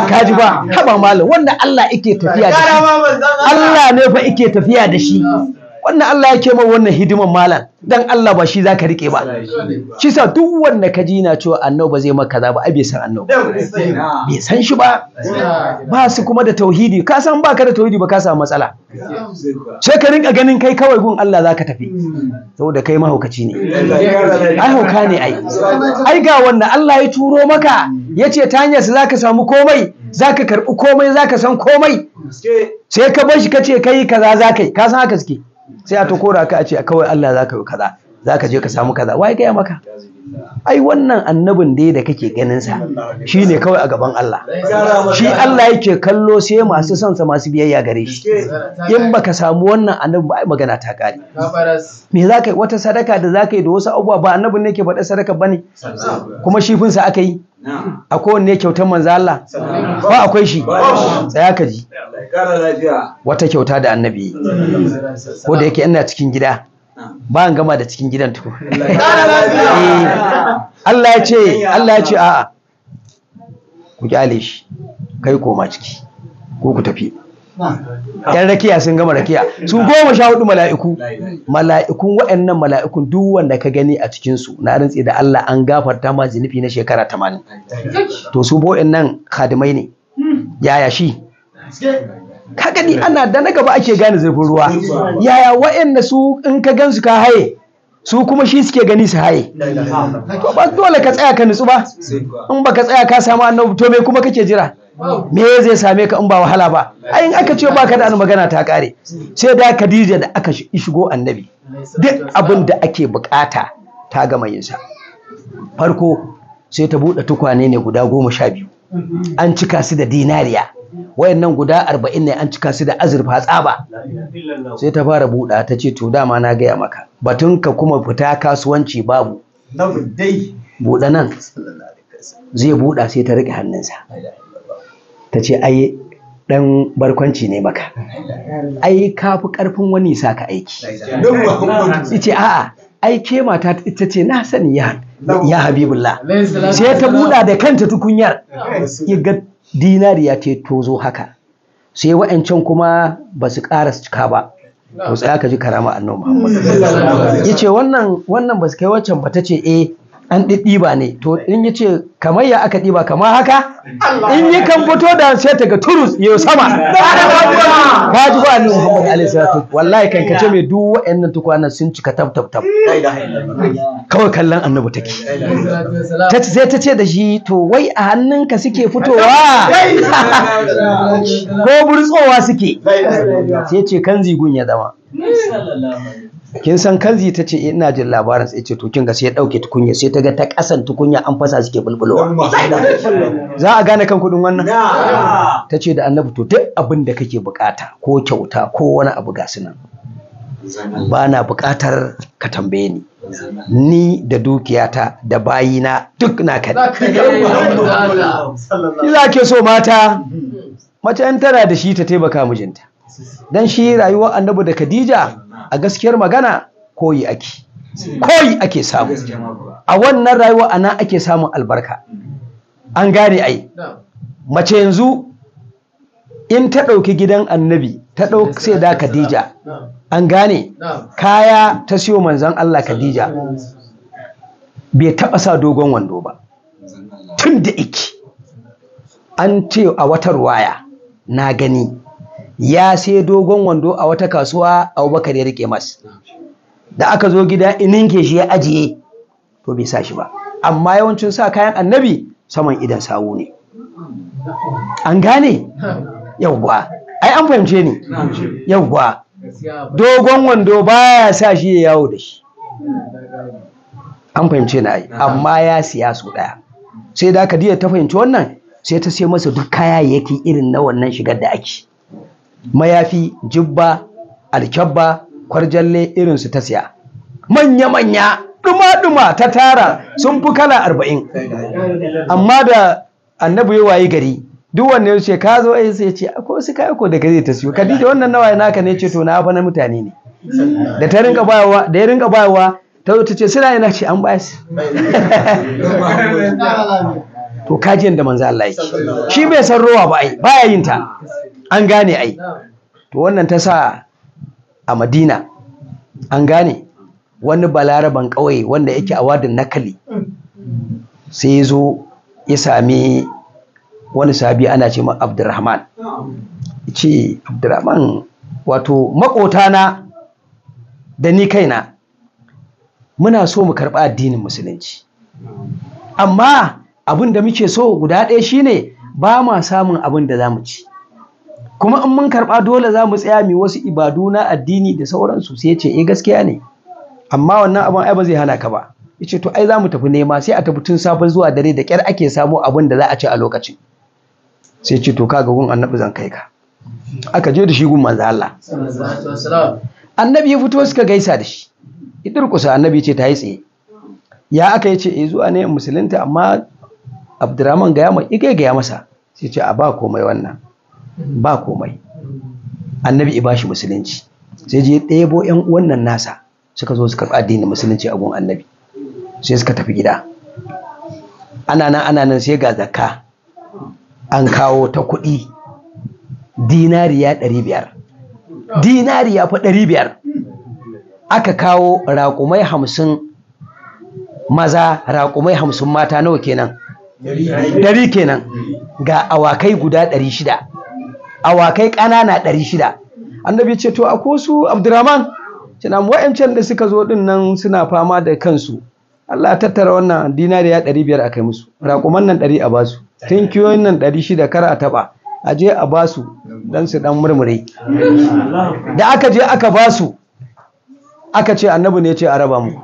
Kaji ba haba malam wanda Allah yake tafiya da shi. Allah ne fa yake tafiya da shi. Wannan Allah yake mai wannan hidiman malam dan Allah ba shi zaka rike ba. Shi sa duk wanda ka ji na cewa annabi ba zai maka kaza ba ai bai san annabi. Bai san shi ba. Ba su kuma da tauhidi. Ka san baka da tauhidi ba ka samu matsala. Sai ka rinka ganin kai kawai gun Allah zaka tafi. Saboda kai mahaukaci ne. Ai hauka ne ai. Ai ga wanda Allah ya turo maka yace ta hanyar su zaka samu komai, zaka karbi komai, zaka san komai. Sai ka bar shi kace kai kaza zakai. Ka san haka suke. Sai a to kora ka a ce kawai Allah zaka yi kaza, zaka je ka samu kaza. Wai gaya maka? Ai wannan annabin dai da kake ganin sa shine kawai a gaban Allah. Shi Allah yake kallo sai masu son sa masu biyayya gare shi. In baka samu wannan annabi ba ai magana ta kare. Me zaka yi wata sadaka da zaka yi da wasu abubuwa ba annabin ne ke faɗa sadaka bane? Kuma shi fin sa aka yi. akwai wanne kyautar manzo Allah ba akwai shi tsaya ka ji wata kyauta da annabi ko da yake ina cikin gida ba an gama da cikin gidan tuku Allah ya ce a'a ku kyale shi kai koma ciki ko ku tafi yan rakiya sun gama rakiya su 14 mala'ikun waɗannan mala'ikun duk wanda ka gani a cikinsu na rantsi da Allah an gafarta ma zinufi na shekara 80 to su bo'in nan khadimai ne yaya shi ka gani ana da na gaba ake gane zurfin ruwa yaya waɗanda su in ka gansu ka haye su kuma shi suke gani su haye to ba dole ka tsaya ka nutsu ba in baka tsaya ka samu annabi to me kuma kake jira me zai same ka in ba wahala ba ai in aka ce baka da magana ta kare sai da Khadija da aka shigo annabi duk abin da ake bukata ta gama yin sa farko sai ta bude tukwane ne guda 12 an cika su da dinariya wayannan guda 40 ne an cika su da azurfa tsaba sai ta fara buɗa ta ce to dama na gaya maka batun ka kuma fita kasuwanci babu buɗa nan zai buɗa sai ta riƙe hannunsa ta ce ai ɗan barkwanci ne maka ai ka fi ƙarfin wani sa ka aiki ce a'a ai ke mata ita ce na sani ya habibullah sai ta buɗa da kanta tukunyar ga dinariya ce tozo haka sai wa'ancan kuma ba su ƙara cika ba to tsaya ka ji karama annabi Muhammad yace wannan ba su kai waccan ba tace an ɗiɗɗiba ne to in yace kamar ya aka ɗiba kamar haka in yi kan fito da sai ta ga turus yau sama ka ji ba annabi Muhammad alaihi salatu wallahi kan kace mai duk wa'annan tukwanan sun cika tab kawai kallon annabi take sai ta ce da shi to wai a hannunka suke fitowa ko burtsowa suke sai ce kan zigun ya zama kin san kanzi ta ce ina jin labarin sai ce to kin ga sai ya dauke tukunya sai ta ga ta kasan tukunya an fasa suke bulbulowa za a gane kan kudin wannan ta ce da annabi to duk abin da kake bukata ko kyauta ko wani abu ga sunan ba na bukatar ka tambaye ni da dukiyata da bayina duk na kaɗi ila ke so mata mace in tana da shi ta taimaka mijinta dan shi rayuwar annabi da Khadija a gaskiyar magana koyi ake samu a wannan rayuwa ana ake samun albarka an gane ai mace yanzu in ta ɗauki gidan annabi ta ɗauki sai da Khadija an gane kaya ta siyo manzan Allah Khadija bai taɓa sa dogon wando ba tun da iki an ce a wata ruwaya na gani ya sai dogon wando a wata kasuwa Abubakar ya rike mas da aka zo gida ininke shi ya ajiye to bai sa shi ba amma yawancin sa kayan annabi saman idan sawu ne an gane yawwa ai an fahimce ni yawwa dogon wando baya sa shi ya yawo da shi an fahimce na ai amma ya siya su daya sai da Khadija ta fahimci wannan sai ta sai masa duk kayayyaki irin na wannan shigar da ake mayafi jibba alkyabba kwarjalle irin su ta siya manya-manya duma-duma ta tara sun fi kala 40 amma da annabi ya wayi gari duk wanne ya ce ka zo ai sai ya ce akwai wasu kaya ko da gari ta siyo Khadija wannan nawaye naka ne ce to na fa na mutane ne da ta rinka bayawa da ya rinka bayawa ta zo ta ce suna yana ce an ba su to kajiyan da manzo Allah yake shi bai san rowa ba ai baya yin ta an gane ai to wannan ta sa a Madina an gane wani balaraban ƙauye wanda yake a wadin nakali sai ya zo ya sami wani sahabi ana ce ma Abdurrahman ce Abdurrahman wato makotana da ni kaina muna so mu karɓa addinin musulunci amma abin da muke so guda ɗaya shine ba ma samun abin da za mu ci kuma in mun karɓa dole za mu tsaya mu wasu ibadu na addini da sauransu sai ce gaskiya ne amma wannan abin ai ba zai hana ka ba yace to ai za mu tafi nema sai a tafi tun safe zuwa dare da kyar ake samu abin da za a ci a lokacin sai ce to kaga gun annabi zan kai ka aka je da shi gun manzo Allah annabi ya fito suka gaisa da shi idurkusa annabi ce ta yi tsaye ya aka yace zuwa ne musulunta amma Abdurrahman gaya mai gaya masa sai ce a ba komai wannan ba komai. Annabi ya bashi musulunci sai je ɗebo ƴan uwan nan nasa suka zo suka karɓi addinin musulunci a gun annabi sai suka tafi gida. Ana nan sai ga zakka an kawo ta kuɗi dinariya 500, dinariya fa 500 aka kawo raƙumai 50 maza, raƙumai 50 mata, nawa kenan? 100 kenan. Ga awakai guda 600, awakai ƙanana 600. Annabi ce to akwai su Abdurrahman, kina wa'ancan da suka zo din nan suna fama da kansu, Allah tattara wannan dinariya 500 akai musu, raƙuman nan 100 a basu, tinkiyoyin nan 600 kar a taba, a je a basu dan su dan murmure. Da aka je aka basu, aka ce annabi ne ce a raba mu,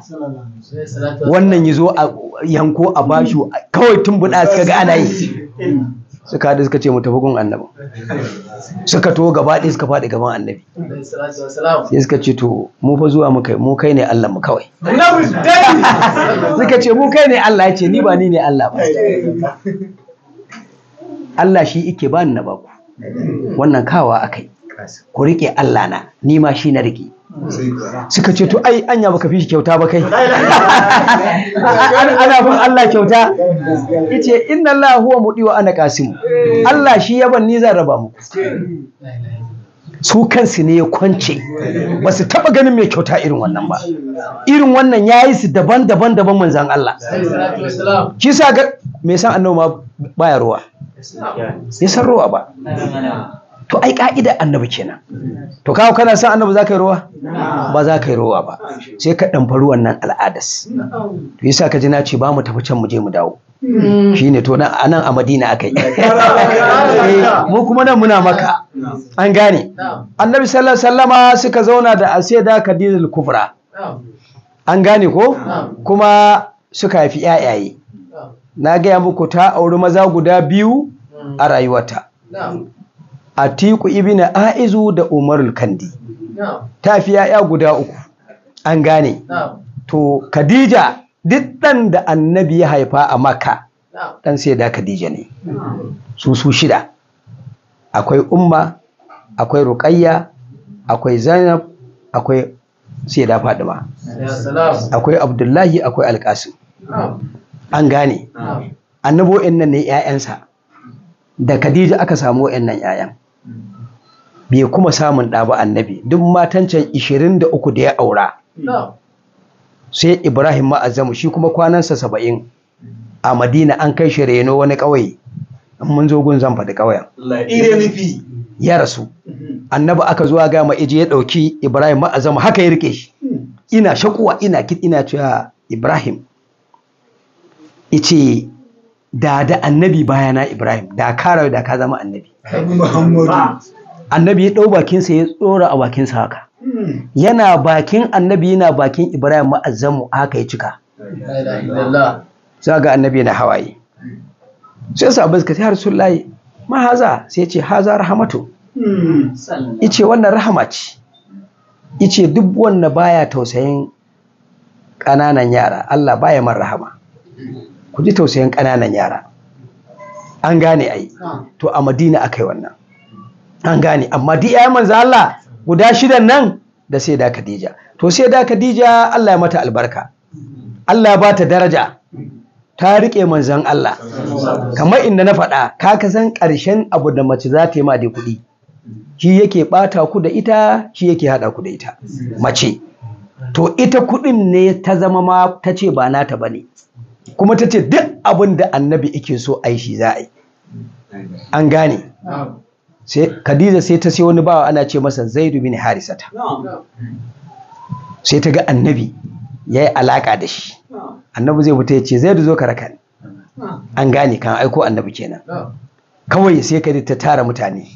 wannan yazo a yanko a bashu, kawai tumbuda suka ga ana yi, suka haɗu suka ce mu tafi gun annabi, suka to gaba ɗaya suka faɗi gaban annabi sai suka ce to mu fa zuwa mu kai ne Allah mu kawai. Suka ce mu kai ne Allah, ya ce ni ba ni ne Allah ba, Allah shi ike ba ni na baku, wannan kawa akai, ku rike Allah na, ni ma shi na rike. Suka ce to ai anya baka fi shi kyauta ba kai. Ana bin Allah kyauta. Yace inna Allah huwa mudi wa ana qasim, Allah shi yaban ni zan raba muku. Su kansu ne ya kwance, ba su taba ganin mai kyauta irin wannan ba. Irin wannan yayi su daban-daban manzan Allah. Shi sa ga me san annabi ma baya ruwa, ya san ruwa ba. To ai ka'idar annabi kenan. To kawo kana san annabi za ka yi ruwa? Ba za ka yi ruwa ba, sai ka ɗanfari wannan al'adas. To yasa ka ji na ce ba mu tafi can mu je mu dawo. Shine to nan a Madina aka yi. Mu kuma nan muna Makka. An gane. Annabi sallallahu alaihi wasallama suka zauna da Asiyada Khadijatul Kubra. An gane ko? Kuma suka haifi ƴaƴaye. Na gaya muku ta auri maza guda 2 a rayuwarta. Atiku ibn Aizu da Umarul Kandi. Ta fi yaya guda 3. An gane. To Khadija duk ɗan da annabi ya haifa a Makka ɗan sai da Khadija ne. Su 6. Akwai Umma, akwai Ruqayya, akwai Zainab, akwai Sayyida Fadima. Akwai Abdullahi, akwai Alƙasim. An gane. Annabo'in nan ne ƴaƴansa. Da Khadija aka samu wayannan ƴaƴan. Bai kuma samun ɗa ba annabi, duk matan can 23 da ya aura. Sai Ibrahim ma'azamu, shi kuma kwanansa 70 a Madina, an kai shi reno wani ƙauye. Mun zo gun zan faɗi ƙauyen. Ya rasu. Annabi aka zuwa ga ije ya ɗauki Ibrahim ma'azamu, haka ya rike shi. Ina shakuwa ina cewa Ibrahim. Ice da annabi bayana Ibrahim, da ka zama annabi. Annabi ya ɗau bakinsa ya tsora a bakinsa haka. Yana bakin annabi, yana bakin Ibrahim ma'azzamu, haka ya cika. Sai ga annabi na hawaye. Sai sahabbai suka ce ya Rasulullahi ma haza, sai ya ce haza rahmatu. Yace wannan rahama ce. Yace duk wanda baya tausayin ƙananan yara, Allah baya man rahama. Ku ji tausayin ƙananan yara. An gane ai. To a Madina akai wannan. An gane. Amma duk ƴaƴan manzo Allah guda 6 nan da sai da Khadija. To sai da Khadija Allah ya mata albarka. Allah ya bata daraja. Ta rike manzon Allah. Kamar inda na faɗa, ka san ƙarshen abu da mace za ta yi ma da kuɗi. Shi yake ɓata ku da ita, shi yake haɗa ku da ita. Mace. To ita kuɗin ne ta zama ma ta ce ba nata bane. Kuma ta ce duk abin da annabi yake so a yi shi za a yi. An gane. Sai Khadija sai ta sai wani bawa ana ce masa Zaidu bin Harisata. Sai ta ga annabi ya yi alaƙa da shi. Annabi zai fita ya ce Zaidu zo ka raka ni. An gane, kan aiko annabi kenan. Kawai sai Khadija ta tara mutane.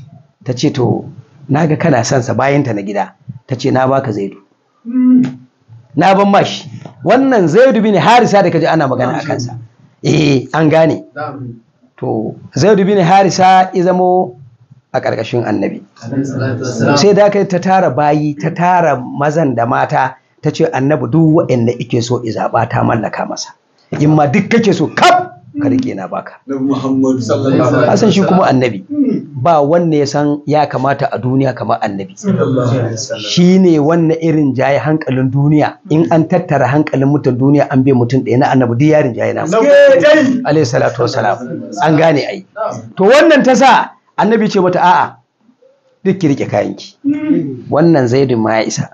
Ta ce to naga kana son sa, bayanta na gida. Ta ce na baka Zaidu. Na ban mashi. Wannan Zaidu bin Harisa da kaji ana magana a kansa. An gane. To Zaidu bin Harisa ya zamo a ƙarƙashin annabi. Sai da kai ta tara bayi, ta tara mazan da mata, ta ce annabi duk waɗanda ike so izaɓa ta mallaka masa. In ma duk kake so kaf ka rike na baka. Muhammadu sallallahu alaihi Hasan shi kuma annabi ba wanne ya san ya kamata a duniya kamar annabi. Shi ne wannan irin jaye hankalin duniya, in an tattara hankalin mutum duniya an bai mutum ɗaya na annabi duk yarin jaye na alaihi salatu wassalam. An gane ai. To wannan ta sa annabi ce mata a'a duk ki rike kayanki, wannan zaidun ma ya isa.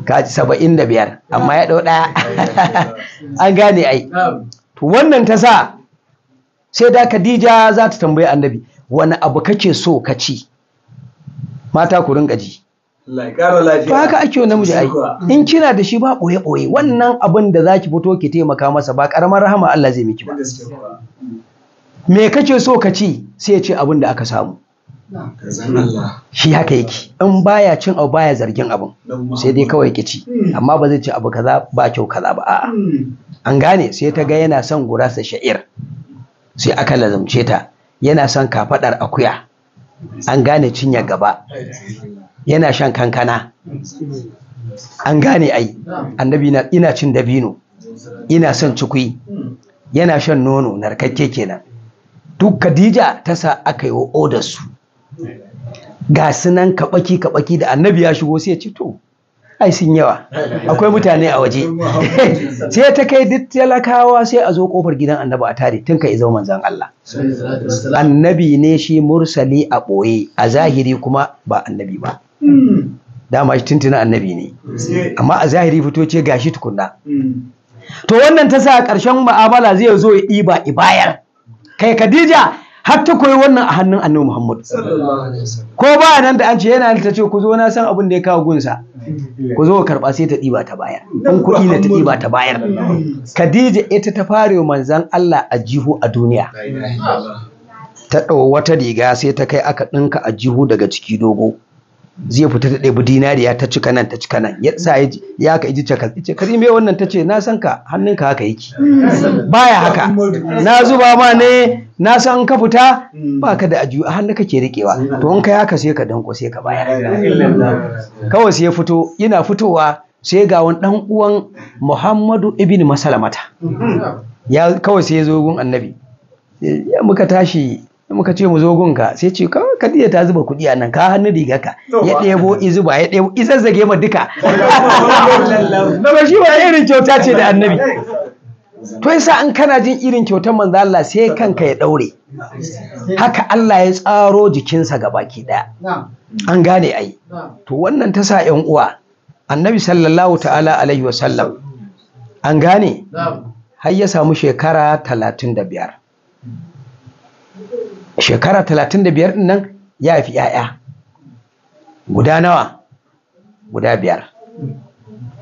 Kaji 75 amma ya ɗau ɗaya. An gane ai. To wannan ta sa sai da Khadija za ta tambayi annabi wani abu kake so ka ci, mata ku rinka ji. To haka ake wa namiji ai, in kina da shi ba ɓoye-ɓoye, wannan abin da za ki fito ki taimaka masa ba ƙaramar rahama Allah zai miki ba. Me kake so ka ci sai ya ce abin da aka samu. Shi haka yake, in baya cin abu baya zargin abin, sai dai kawai ki ci, amma ba zai ci abu kaza ba kyau kaza ba a'a. An gane. Sai ta ga yana son gurasa sha'ir, sai aka lazumce ta. Yana son kafadar akuya, an gane, cinya gaba, yana shan kankana, an gane ai. Annabi na ina cin dabino, ina son cikui, yana shan nono narkakke kenan. Duk Khadija ta sa aka yi wa odar su, ga sunan kabaki da annabi ya shigo sai ya ce to ai sun yawa, akwai mutane a waje. Sai ta kai duk talakawa sai a zo kofar gidan annabi a tare tun ka izo manzan Allah. Annabi ne shi mursali a ɓoye, a zahiri kuma ba annabi ba. Dama shi tuntuna annabi ne, amma a zahiri fito ce gashi tukunna. To wannan ta sa ƙarshen mu'amala zai zo ya ɗiba ibayar. Kai Khadija har ta koyi wannan a hannun annabi Muhammad. Ko ba nan da an ce yana ta ce ku zo na san abin da ya kawo gunsa, ku zo karɓa, sai ta ɗiba ta bayar. In kuɗi ne ta ɗiba ta bayar. Khadija ita ta fara manzan Allah a jihu a duniya. Ta ɗau wata riga sai ta kai aka ɗinka a jihu daga ciki dogo. Zai fita ta ɗebi dinariya ta cika nan ta cika nan, ya sa ya ka iji cakal, ce karime wannan ta ce na san ka hannunka haka yake, baya haka, na zuba ma ne, na san ka fita ba ka da ajiyu a hannu kake riƙewa, to in kai haka sai ka danko sai ka bayar. Kawai sai ya fito, yana fitowa sai ga wani ɗan uwan Muhammadu ibn Masalamata, ya kawai sai ya zo gun annabi, ya muka tashi muka ce mu zo gunka, sai ce Khadija ta zuba kuɗi a nan, ka hannu riga ka, ya ɗebo izuba, ya ɗebo izazzage ma duka. Daga shi ba irin kyauta ce da annabi. To yasa an kana jin irin kyautar manzo Allah sai kanka ya ɗaure. Haka Allah ya tsaro jikinsa gabaki ɗaya. An gane ai. To wannan ta sa ƴan uwa annabi sallallahu ta'ala alaihi wasallam, an gane, har ya samu shekara 35. Shekara 35 ɗin nan ya fi ‘ya'ya guda nawa? Guda 5.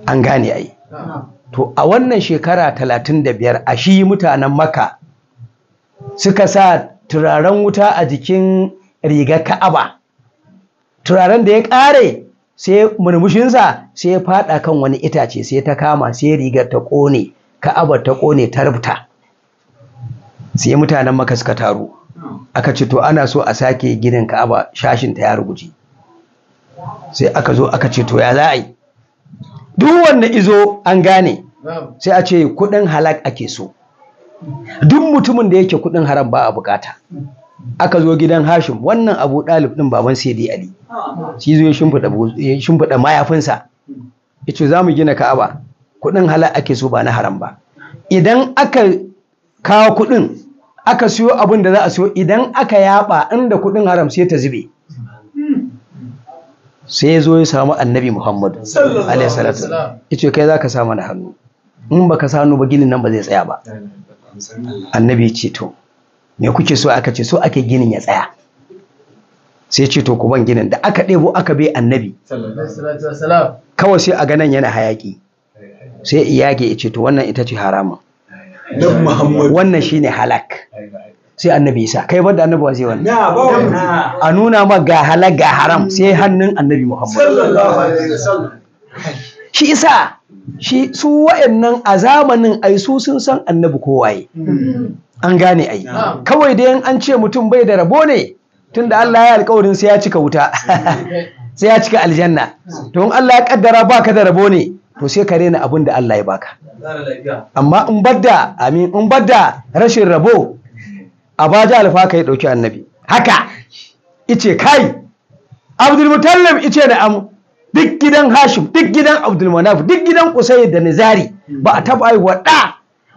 An gane ai. To a wannan shekara 35 a shi mutanen Makka suka sa turaren wuta a jikin rigar Ka'aba. Turaren da ya ƙare sai murmushinsa sai ya faɗa kan wani itace, sai ta kama, sai rigar ta ƙone, Ka'abar ta ƙone ta rubuta. Sai mutanen Makka suka taru. Aka ce to ana so a sake ginin Ka'aba, shashin ta ya ruguje. Sai aka zo aka ce to ya za a yi, duk wanda izo an gane, sai a ce kudin halak ake so, duk mutumin da yake kudin haram ba a bukata. Aka zo gidan Hashim, wannan Abu Dalib din baban Sayyidi Ali, shi zo ya shimfiɗa mayafinsa, yace za mu gina Ka'aba, kudin halak ake so ba na haram ba. Idan aka kawo kudin aka siyo abin da za a siyo, idan aka yaba inda kudin haram sai ta zube. Sai ya zo ya samu annabi Muhammad alaihi salatu, yace kai za ka sa mana hannu, in baka sa hannu ba ginin nan ba zai tsaya ba. Annabi ce to me kuke so? Aka ce so ake ginin ya tsaya. Sai ce to ku ban ginin. Da aka ɗebo aka bai annabi kawai sai a ganan yana hayaki, sai iyage ya ce to wannan ita ce haramun, wannan shine halak. Sai annabi isa, kai banda annabi wa zai wannan? A nuna ma ga halak ga haram sai hannun annabi Muhammad. Shi isa shi su wa'annan a zamanin ai su sun san annabi kowaye. An gane ai. Kawai dai an ce mutum bai da rabo ne, tunda Allah ya alƙawarin sai ya cika wuta sai ya cika aljanna. To in Allah ya kaddara baka da rabo ne, to sai ka rena abin da Allah ya baka. Amma in badda rashin rabo a baja alfa ka yi ɗauki annabi haka ice kai Abdulmutallab ice da amu duk gidan Hashim duk gidan Abdulmanaf duk gidan Qusay da Nizari ba a taɓa yi wa ɗa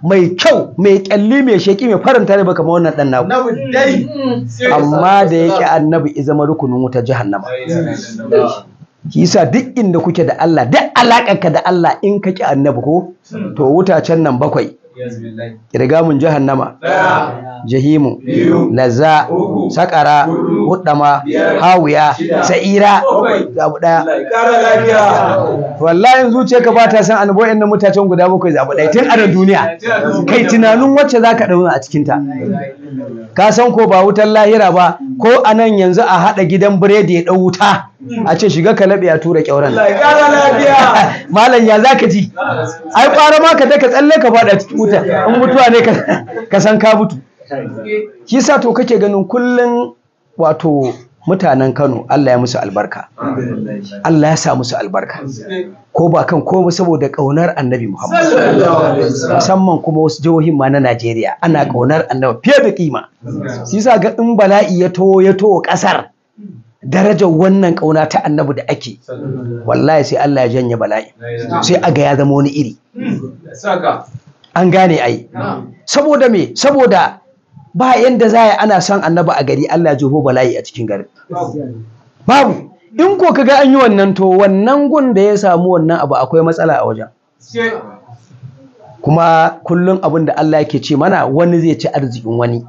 mai kyau mai kyalli mai sheki mai faranta ne ba kamar wannan ɗan naku. Amma da yake annabi ya zama rukunin wuta jahannama. Kisa duk inda kuke da Allah duk alaƙarka da Allah in ka ki annabi ko to wuta can nan 7 irgamun jahannama jahimu lazza sakara hudama hawiya sa'ira abu daya wallahi zuciyarka ba ta san annabi wayannan mutacen guda 7 zabu daya tun a duniya kai tunanin wacce zaka dauna a cikin ta ka san ko ba wutar lahira ba ko anan yanzu a hada gidan biredi ya dau wuta a ce shiga ka labe a tura kyauran malam ya zaka ji ai fara ma ka daka tsalle ka fada cikin wuta in mutuwa ne ka san ka mutu. Shi sa to kake ganin kullun wato mutanen Kano Allah ya musu albarka Allah ya sa musu albarka ko ba kan komai saboda kaunar Annabi Muhammad musamman kuma wasu jihohin ma na Najeriya ana kaunar Annabi fiye da kima. Shi sa ga in bala'i ya to kasar darajar wannan kauna ta Annabi da ake wallahi sai Allah ya janye bala'i sai aga ya zama wani iri an gane ai saboda me saboda ba yanda za ana son Annabi a gari Allah ya jeho bala'i a cikin gari babu in ko kaga an yi wannan to wannan gun da ya samu wannan abu akwai matsala a wajen kuma kullum abin da Allah yake ce mana wani zai ci arzikin wani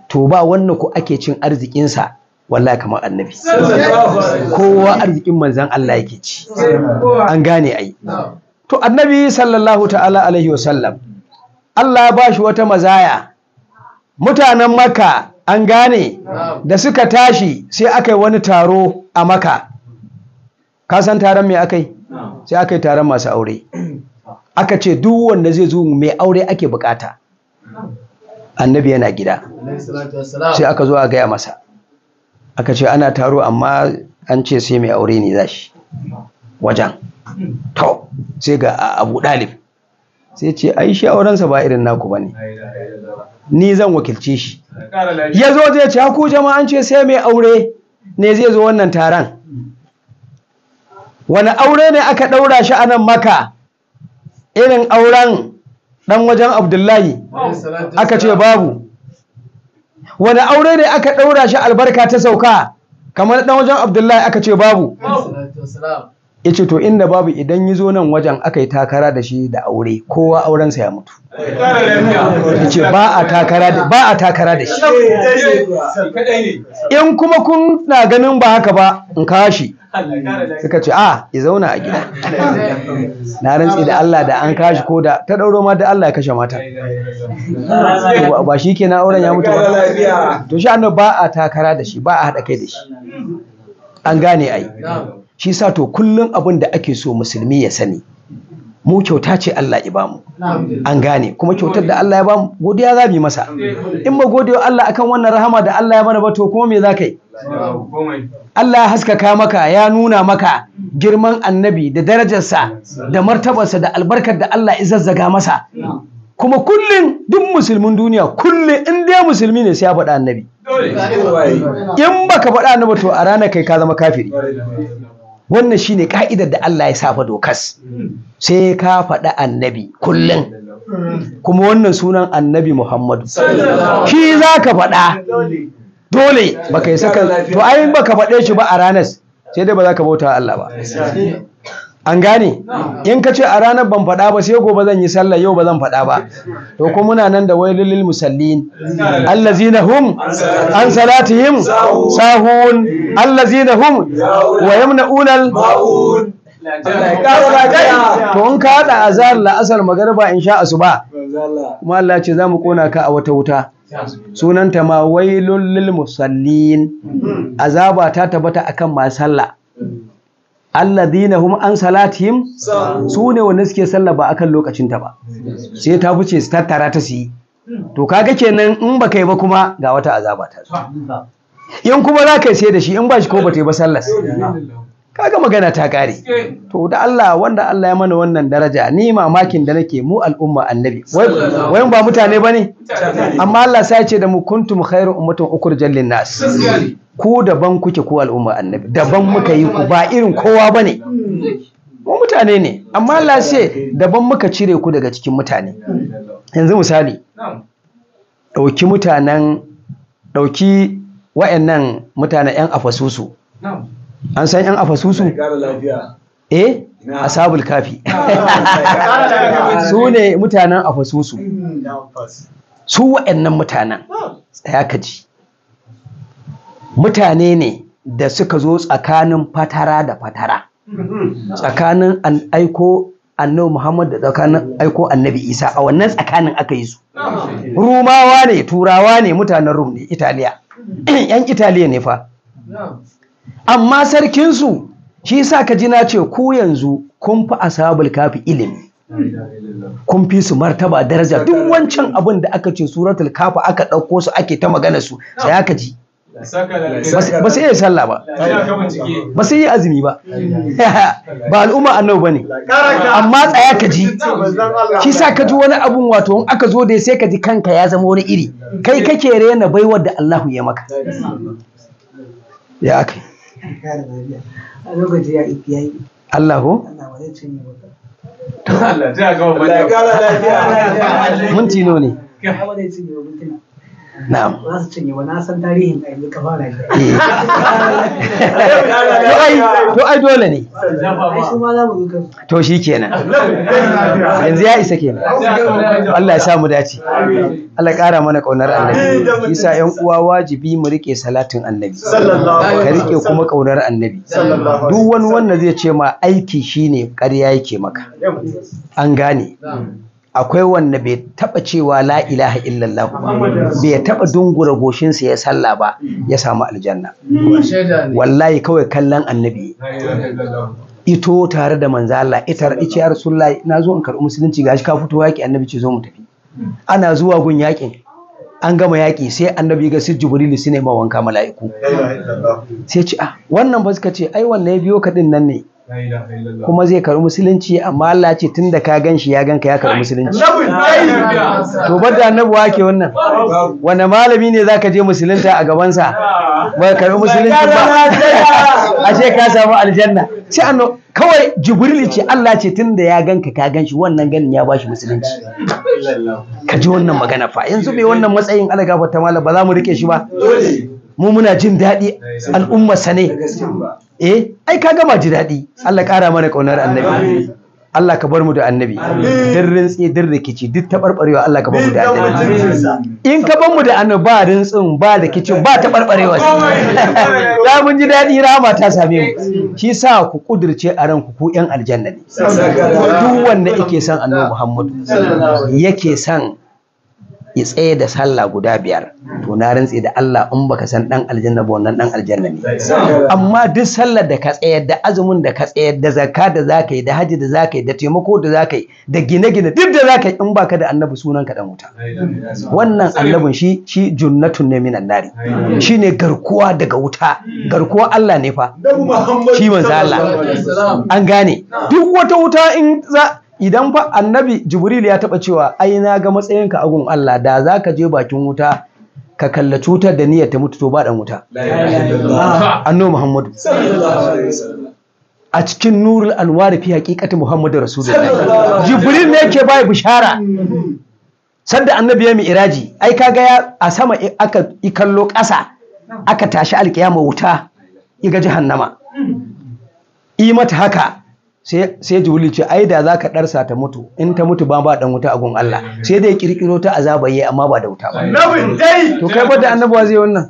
to ba wannan ko ake cin arzikinsa wallahi kamar Annabi kowa arzikin manzan Allah yake ci an gane ai to Annabi sallallahu ta'ala alaihi wasallam Allah ya bashi wata mazaya mutanen Makka an gane da suka tashi sai aka yi wani taro a Makka ka san taron me aka yi sai aka yi taron masu aure aka ce duk wanda zai zo mai aure ake bukata Annabi yana gida sai aka zo a gaya masa aka ce ana taro amma an ce sai mai aure ne zashi wajen to sai ga Abu Dalib sai ce ai shi aurensa ba irin naku bane ni zan wakilce shi ya zo zai ce ku jama'an ce sai mai aure ne zai zo wannan taron wani aure ne aka daura shi a nan Makka irin auren dan wajen Abdullahi aka ce babu wani aure ne aka daura shi albarka ta sauka kamar dan wajen Abdullahi aka ce babu ya ce to inda babu idan yi zo nan wajen aka yi takara da shi da aure kowa aurensa ya mutu ya ce ba a takara da shi in kuma kun na ganin ba haka ba in kashi suka ce ya zauna a gida na rantsi da Allah da an kashi ko da ta ɗauro ma da Allah ya kashe mata ba shi ke na auren ya mutu ba to shi annabi ba a takara da shi ba a haɗa kai da shi an gane ai shi sa to kullum abin da ake so musulmi ya sani mu kyauta ce Allah ya bamu an gane kuma kyautar da Allah ya bamu godiya za mu yi masa in ba godiya Allah akan wannan rahama da Allah ya mana ba to kuma me za ka yi Allah ya haskaka maka ya nuna maka girman Annabi da darajarsa da martabarsa da albarkar da Allah ya zazzaga masa kuma kullum duk musulmin duniya kullum in dai musulmi ne sai ya faɗa Annabi in baka faɗa Annabi to a ranar kai ka zama kafiri wannan shine ka'idar da Allah ya safa dokas sai ka faɗa Annabi kullum kuma wannan sunan Annabi Muhammadu shi za ka faɗa dole baka yi saka to ayin baka faɗe shi ba a ranar sai dai ba za ka bauta Allah ba an gane in ka ce a ranar ban faɗa ba sai gobe zan yi sallah yau ba zan faɗa ba to kuma muna nan da wailul lil musallin allazina hum an salatihim sahun allazina hum wa yamna'una al maun to in ka hada azhar la asar magriba insha asuba kuma Allah ce zamu kona ka a wata wuta sunanta ma wailul lil musallin azaba ta tabbata akan masu sallah alladhina hum an salatihim sune wanda suke sallah ba akan lokacin ta ba sai ta fice su tattara ta su yi to kaga kenan in baka yi ba kuma ga wata azaba ta in kuma za ka yi sai da shi in ba shi ko ba ta yi ba sallar kaga magana ta kare. To da Allah wanda Allah ya mana wannan daraja ni mamakin da nake mu al'umma annabi wai ba mutane bane amma Allah sai ya ce da mu kuntum khairu ummatin ukhrijal lin nas. Ku daban kuke ku al'umma annabi daban muka yi ku ba irin kowa bane mu mutane ne amma Allah sai daban muka cire ku daga cikin mutane. Yanzu misali dauki wa'annan mutanen yan afasusu. An san yan afasusu? Ashabul kafi. Su ne mutanen afasusu. Su wa'annan mutanen tsaya ka ji. Mutane ne da suka zo tsakanin fatara da fatara. Tsakanin an aiko annabi Muhammad da tsakanin aiko annabi Isa, a wannan tsakanin aka yi su. Rumawa ne, Turawa ne, mutanen Rum ne, Italiya. Yan Italiya ne fa. Amma sarkinsu shi sa ka ji na ce ku yanzu kun fi ashabul kafi ilimi, kun fi su martaba daraja. Duk wancan abin da aka ce suratul kafi aka ɗauko su ake ta magana su sai aka ji ba su iya sallah ba, ba su yi azumi ba, ba al'umma annabi ba ne. Amma tsaya ka ji, shi sa ka ji wani abun wato in aka zo da sai ka ji kanka ya zama wani iri, kai kake rena baiwar da Allahu ya maka. Ya kai Allah ko? Minti nawa ne? Na'am. Za su cinye wa na san tarihin ka yanzu ka fara shi. To ai dole ne. Ai su ma za mu zo kansu. To shi kenan. Yanzu ya isa kenan. Allah ya sa mu dace. Allah ya ƙara mana ƙaunar annabi. Yasa ƴan uwa wajibi mu rike salatin annabi. Ka rike kuma ƙaunar annabi. Duk wani wanda zai ce ma aiki shine ƙarya yake maka. An gane. Akwai wanda bai taba cewa la ilaha illallah ba, bai taba dungura goshinsa ya salla ba ya samu aljanna. Wallahi kawai kallon annabi ito tare da manzo Allah itar ice ya rasulullahi na zo in karɓi musulunci gashi ka fito yaki. Annabi ce zo mu tafi. Ana zuwa gun yakin an gama yaki sai annabi ga sir Jibril su ne ma wanka mala'iku sai ce wannan ba suka ce ai wannan ya biyo ka din nan ne kuma zai karɓi musulunci, amma Allah ce tun da ka gan shi ya ganka ya karɓi musulunci. To bar da annabi wake wannan wanda malami ne zaka je musulunta a gabansa ba karɓi musulunci ba ashe ka samu aljanna. Sai annabi kawai Jibril ce Allah ce tun da ya ganka ka gan shi wannan ganin ya bashi musulunci. Ka ji wannan magana fa yanzu bai wannan matsayin Allah gafarta malam ba za mu rike shi ba. Mu muna jin daɗi al'ummar sa ne. Ai ka gama ji daɗi. Allah ƙara mana ƙaunar annabi. Allah ka bar mu da annabi. Din rintsi din rikici duk taɓarɓarewa Allah ka bar mu da annabi. In ka bar mu da annabi ba rintsin ba rikicin ba taɓarɓarewa. Da mun ji daɗi rahama ta same mu. Shi sa ku kudirce a ranku ku ƴan aljanna ne. Duk wanda yake son annabi Muhammadu yake son ya tsaye da sallah guda 5 to na rantse da Allah in baka san dan aljanna ba wannan dan aljanna ne. Amma duk sallar da ka tsayar da azumin da ka tsayar da zakka da zaka yi da haji da zaka yi da taimako da zaka yi da gine-gine duk da zaka yi in baka da annabi sunan ka dan wuta. Wannan annabin shi junnatun ne minan nari, shine garkuwa daga wuta, garkuwa Allah ne fa shi manzo Allah. An gane duk wata wuta in za idan fa annabi Jibril ya taba cewa ai na ga matsayinka a gun Allah da zaka je bakin wuta ka kalla cutar da niyyar ta mutu to ba dan wuta. Annabi Muhammadu a cikin nurul anwar fi haqiqati Muhammadu Rasulullahi Jibril ne yake bai bishara sanda annabi ya mi'raji ai kaga ya a sama aka kallo ƙasa aka tashi alkiyama wuta iga jahannama yi mata haka sai Jibril ce ai da zaka darsa ta mutu in ta mutu ba dan wuta a gun Allah sai dai kirkiro ta azaba yayi amma ba da wuta ba. To kai ba da annabawa zai wannan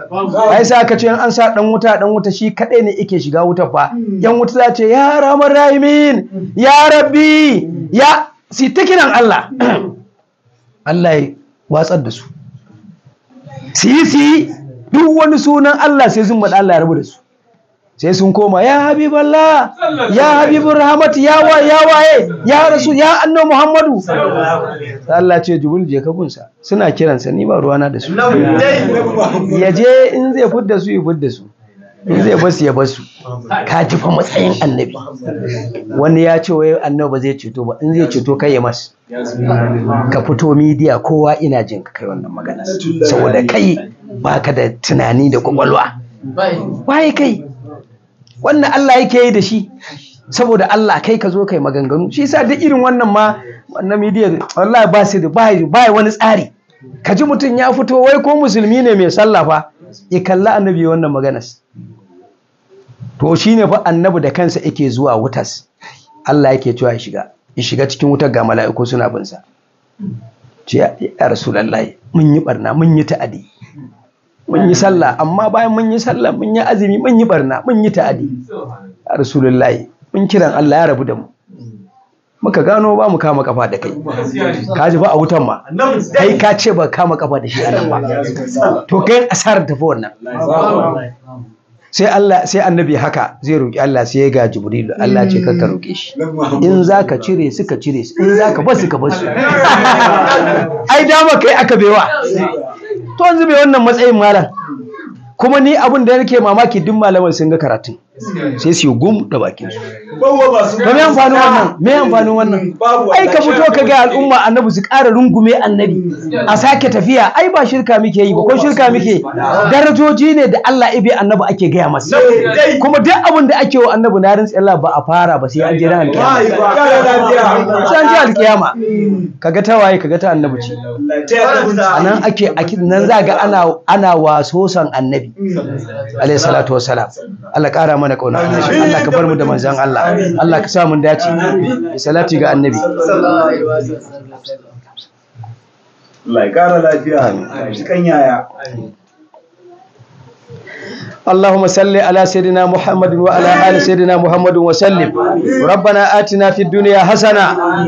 ai sai aka ce an sa dan wuta shi kadai ne yake shiga wuta fa. Yan wuta za ce ya rahman rahimin ya rabbi ya sitakinan Allah Allah ya watsar da su si duk wani sunan Allah sai sun bada Allah ya rabu da su sai sun koma ya habiballah ya habibur rahmat ya waye ya rasul ya annabi Muhammadu. Allah ce Jibril je ka gunsa suna kiransa ni ba ruwana da su ya je in zai fudda su ya fudda su in zai basu ya basu. Ka ji fa matsayin annabi. Wani ya ce wai annabi ba zai ceto ba, in zai ceto kai ya mas. Ka fito midiya kowa ina jin ka kai wannan magana, saboda kai baka da tunani da kwakwalwa. Waye kai wannan Allah yake yi da shi saboda Allah, kai ka zo kai maganganu. Shi yasa duk irin wannan ma wannan midiya wallahi ba su da ba wani tsari. Ka ji mutum ya fito wai ko musulmi ne mai sallah fa ya kalla annabi wannan maganas. To shine fa annabi da kansa yake zuwa wutas, Allah yake cewa ya shiga cikin wutar ga mala'iku suna bin sa. Ce ya Rasulullahi mun yi barna, mun yi ta'adi, mun yi sallah, amma bayan mun yi sallah mun yi azumi mun yi barna, mun yi ta'adi. Ya Rasulullahi mun kiran Allah ya rabu da mu, muka gano ba mu kama kafa da kai. Ka ji fa a wutan ma kai ka ce ba kama kafa da shi a nan ba, to kai asarar tafi wannan. Sai annabi haka zai roƙi Allah, sai ya ga Jibrilu, Allah ce ka roƙe shi, in zaka cire su ka cire su, in zaka bar su ka bar su. Ai dama kai aka bewa. To yanzu bai wannan matsayin malam, kuma ni abin da nake mamaki duk malaman sun ga karatun sai su gum da bakin su. To me amfanin wannan? Me amfanin wannan? Ai ka fito ka ga al'umma annabi su ƙara rungume annabi a sake tafiya. Ai ba shirka muke yi ba, ko shirka muke? Darajoji ne da Allah ibe annabi ake gaya masa, kuma duk abin da ake wa annabi na rantsi Allah ba a fara ba sai an je ran alƙiyama. Sai an je alƙiyama kaga ta waye, kaga ta annabi ce. Anan ake nan za ga ana waso san annabi alayhi salatu wassalam. Allah ƙara mana kauna, Allah ka bar mu da manzon Allah, Allah ka sa mun dace. Salati ga annabi. Allah ya ƙara lafiya, shi kan yaya. اللهم صل على سيدنا محمد وعلى آل سيدنا محمد وسلم. ربنا آتنا في الدنيا حسنة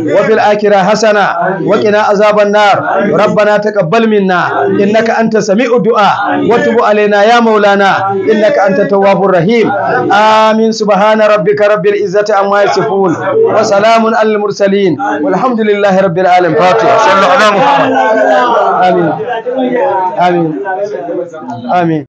وفي الآخرة حسنة وقنا عذاب النار. ربنا تقبل منا إنك أنت سميع الدعاء وتب علينا يا مولانا إنك أنت التواب الرحيم. آمين. سبحان ربك رب العزة عما يصفون وسلام على المرسلين والحمد لله رب العالمين. فاتحة. صلى الله على محمد. آمين آمين آمين.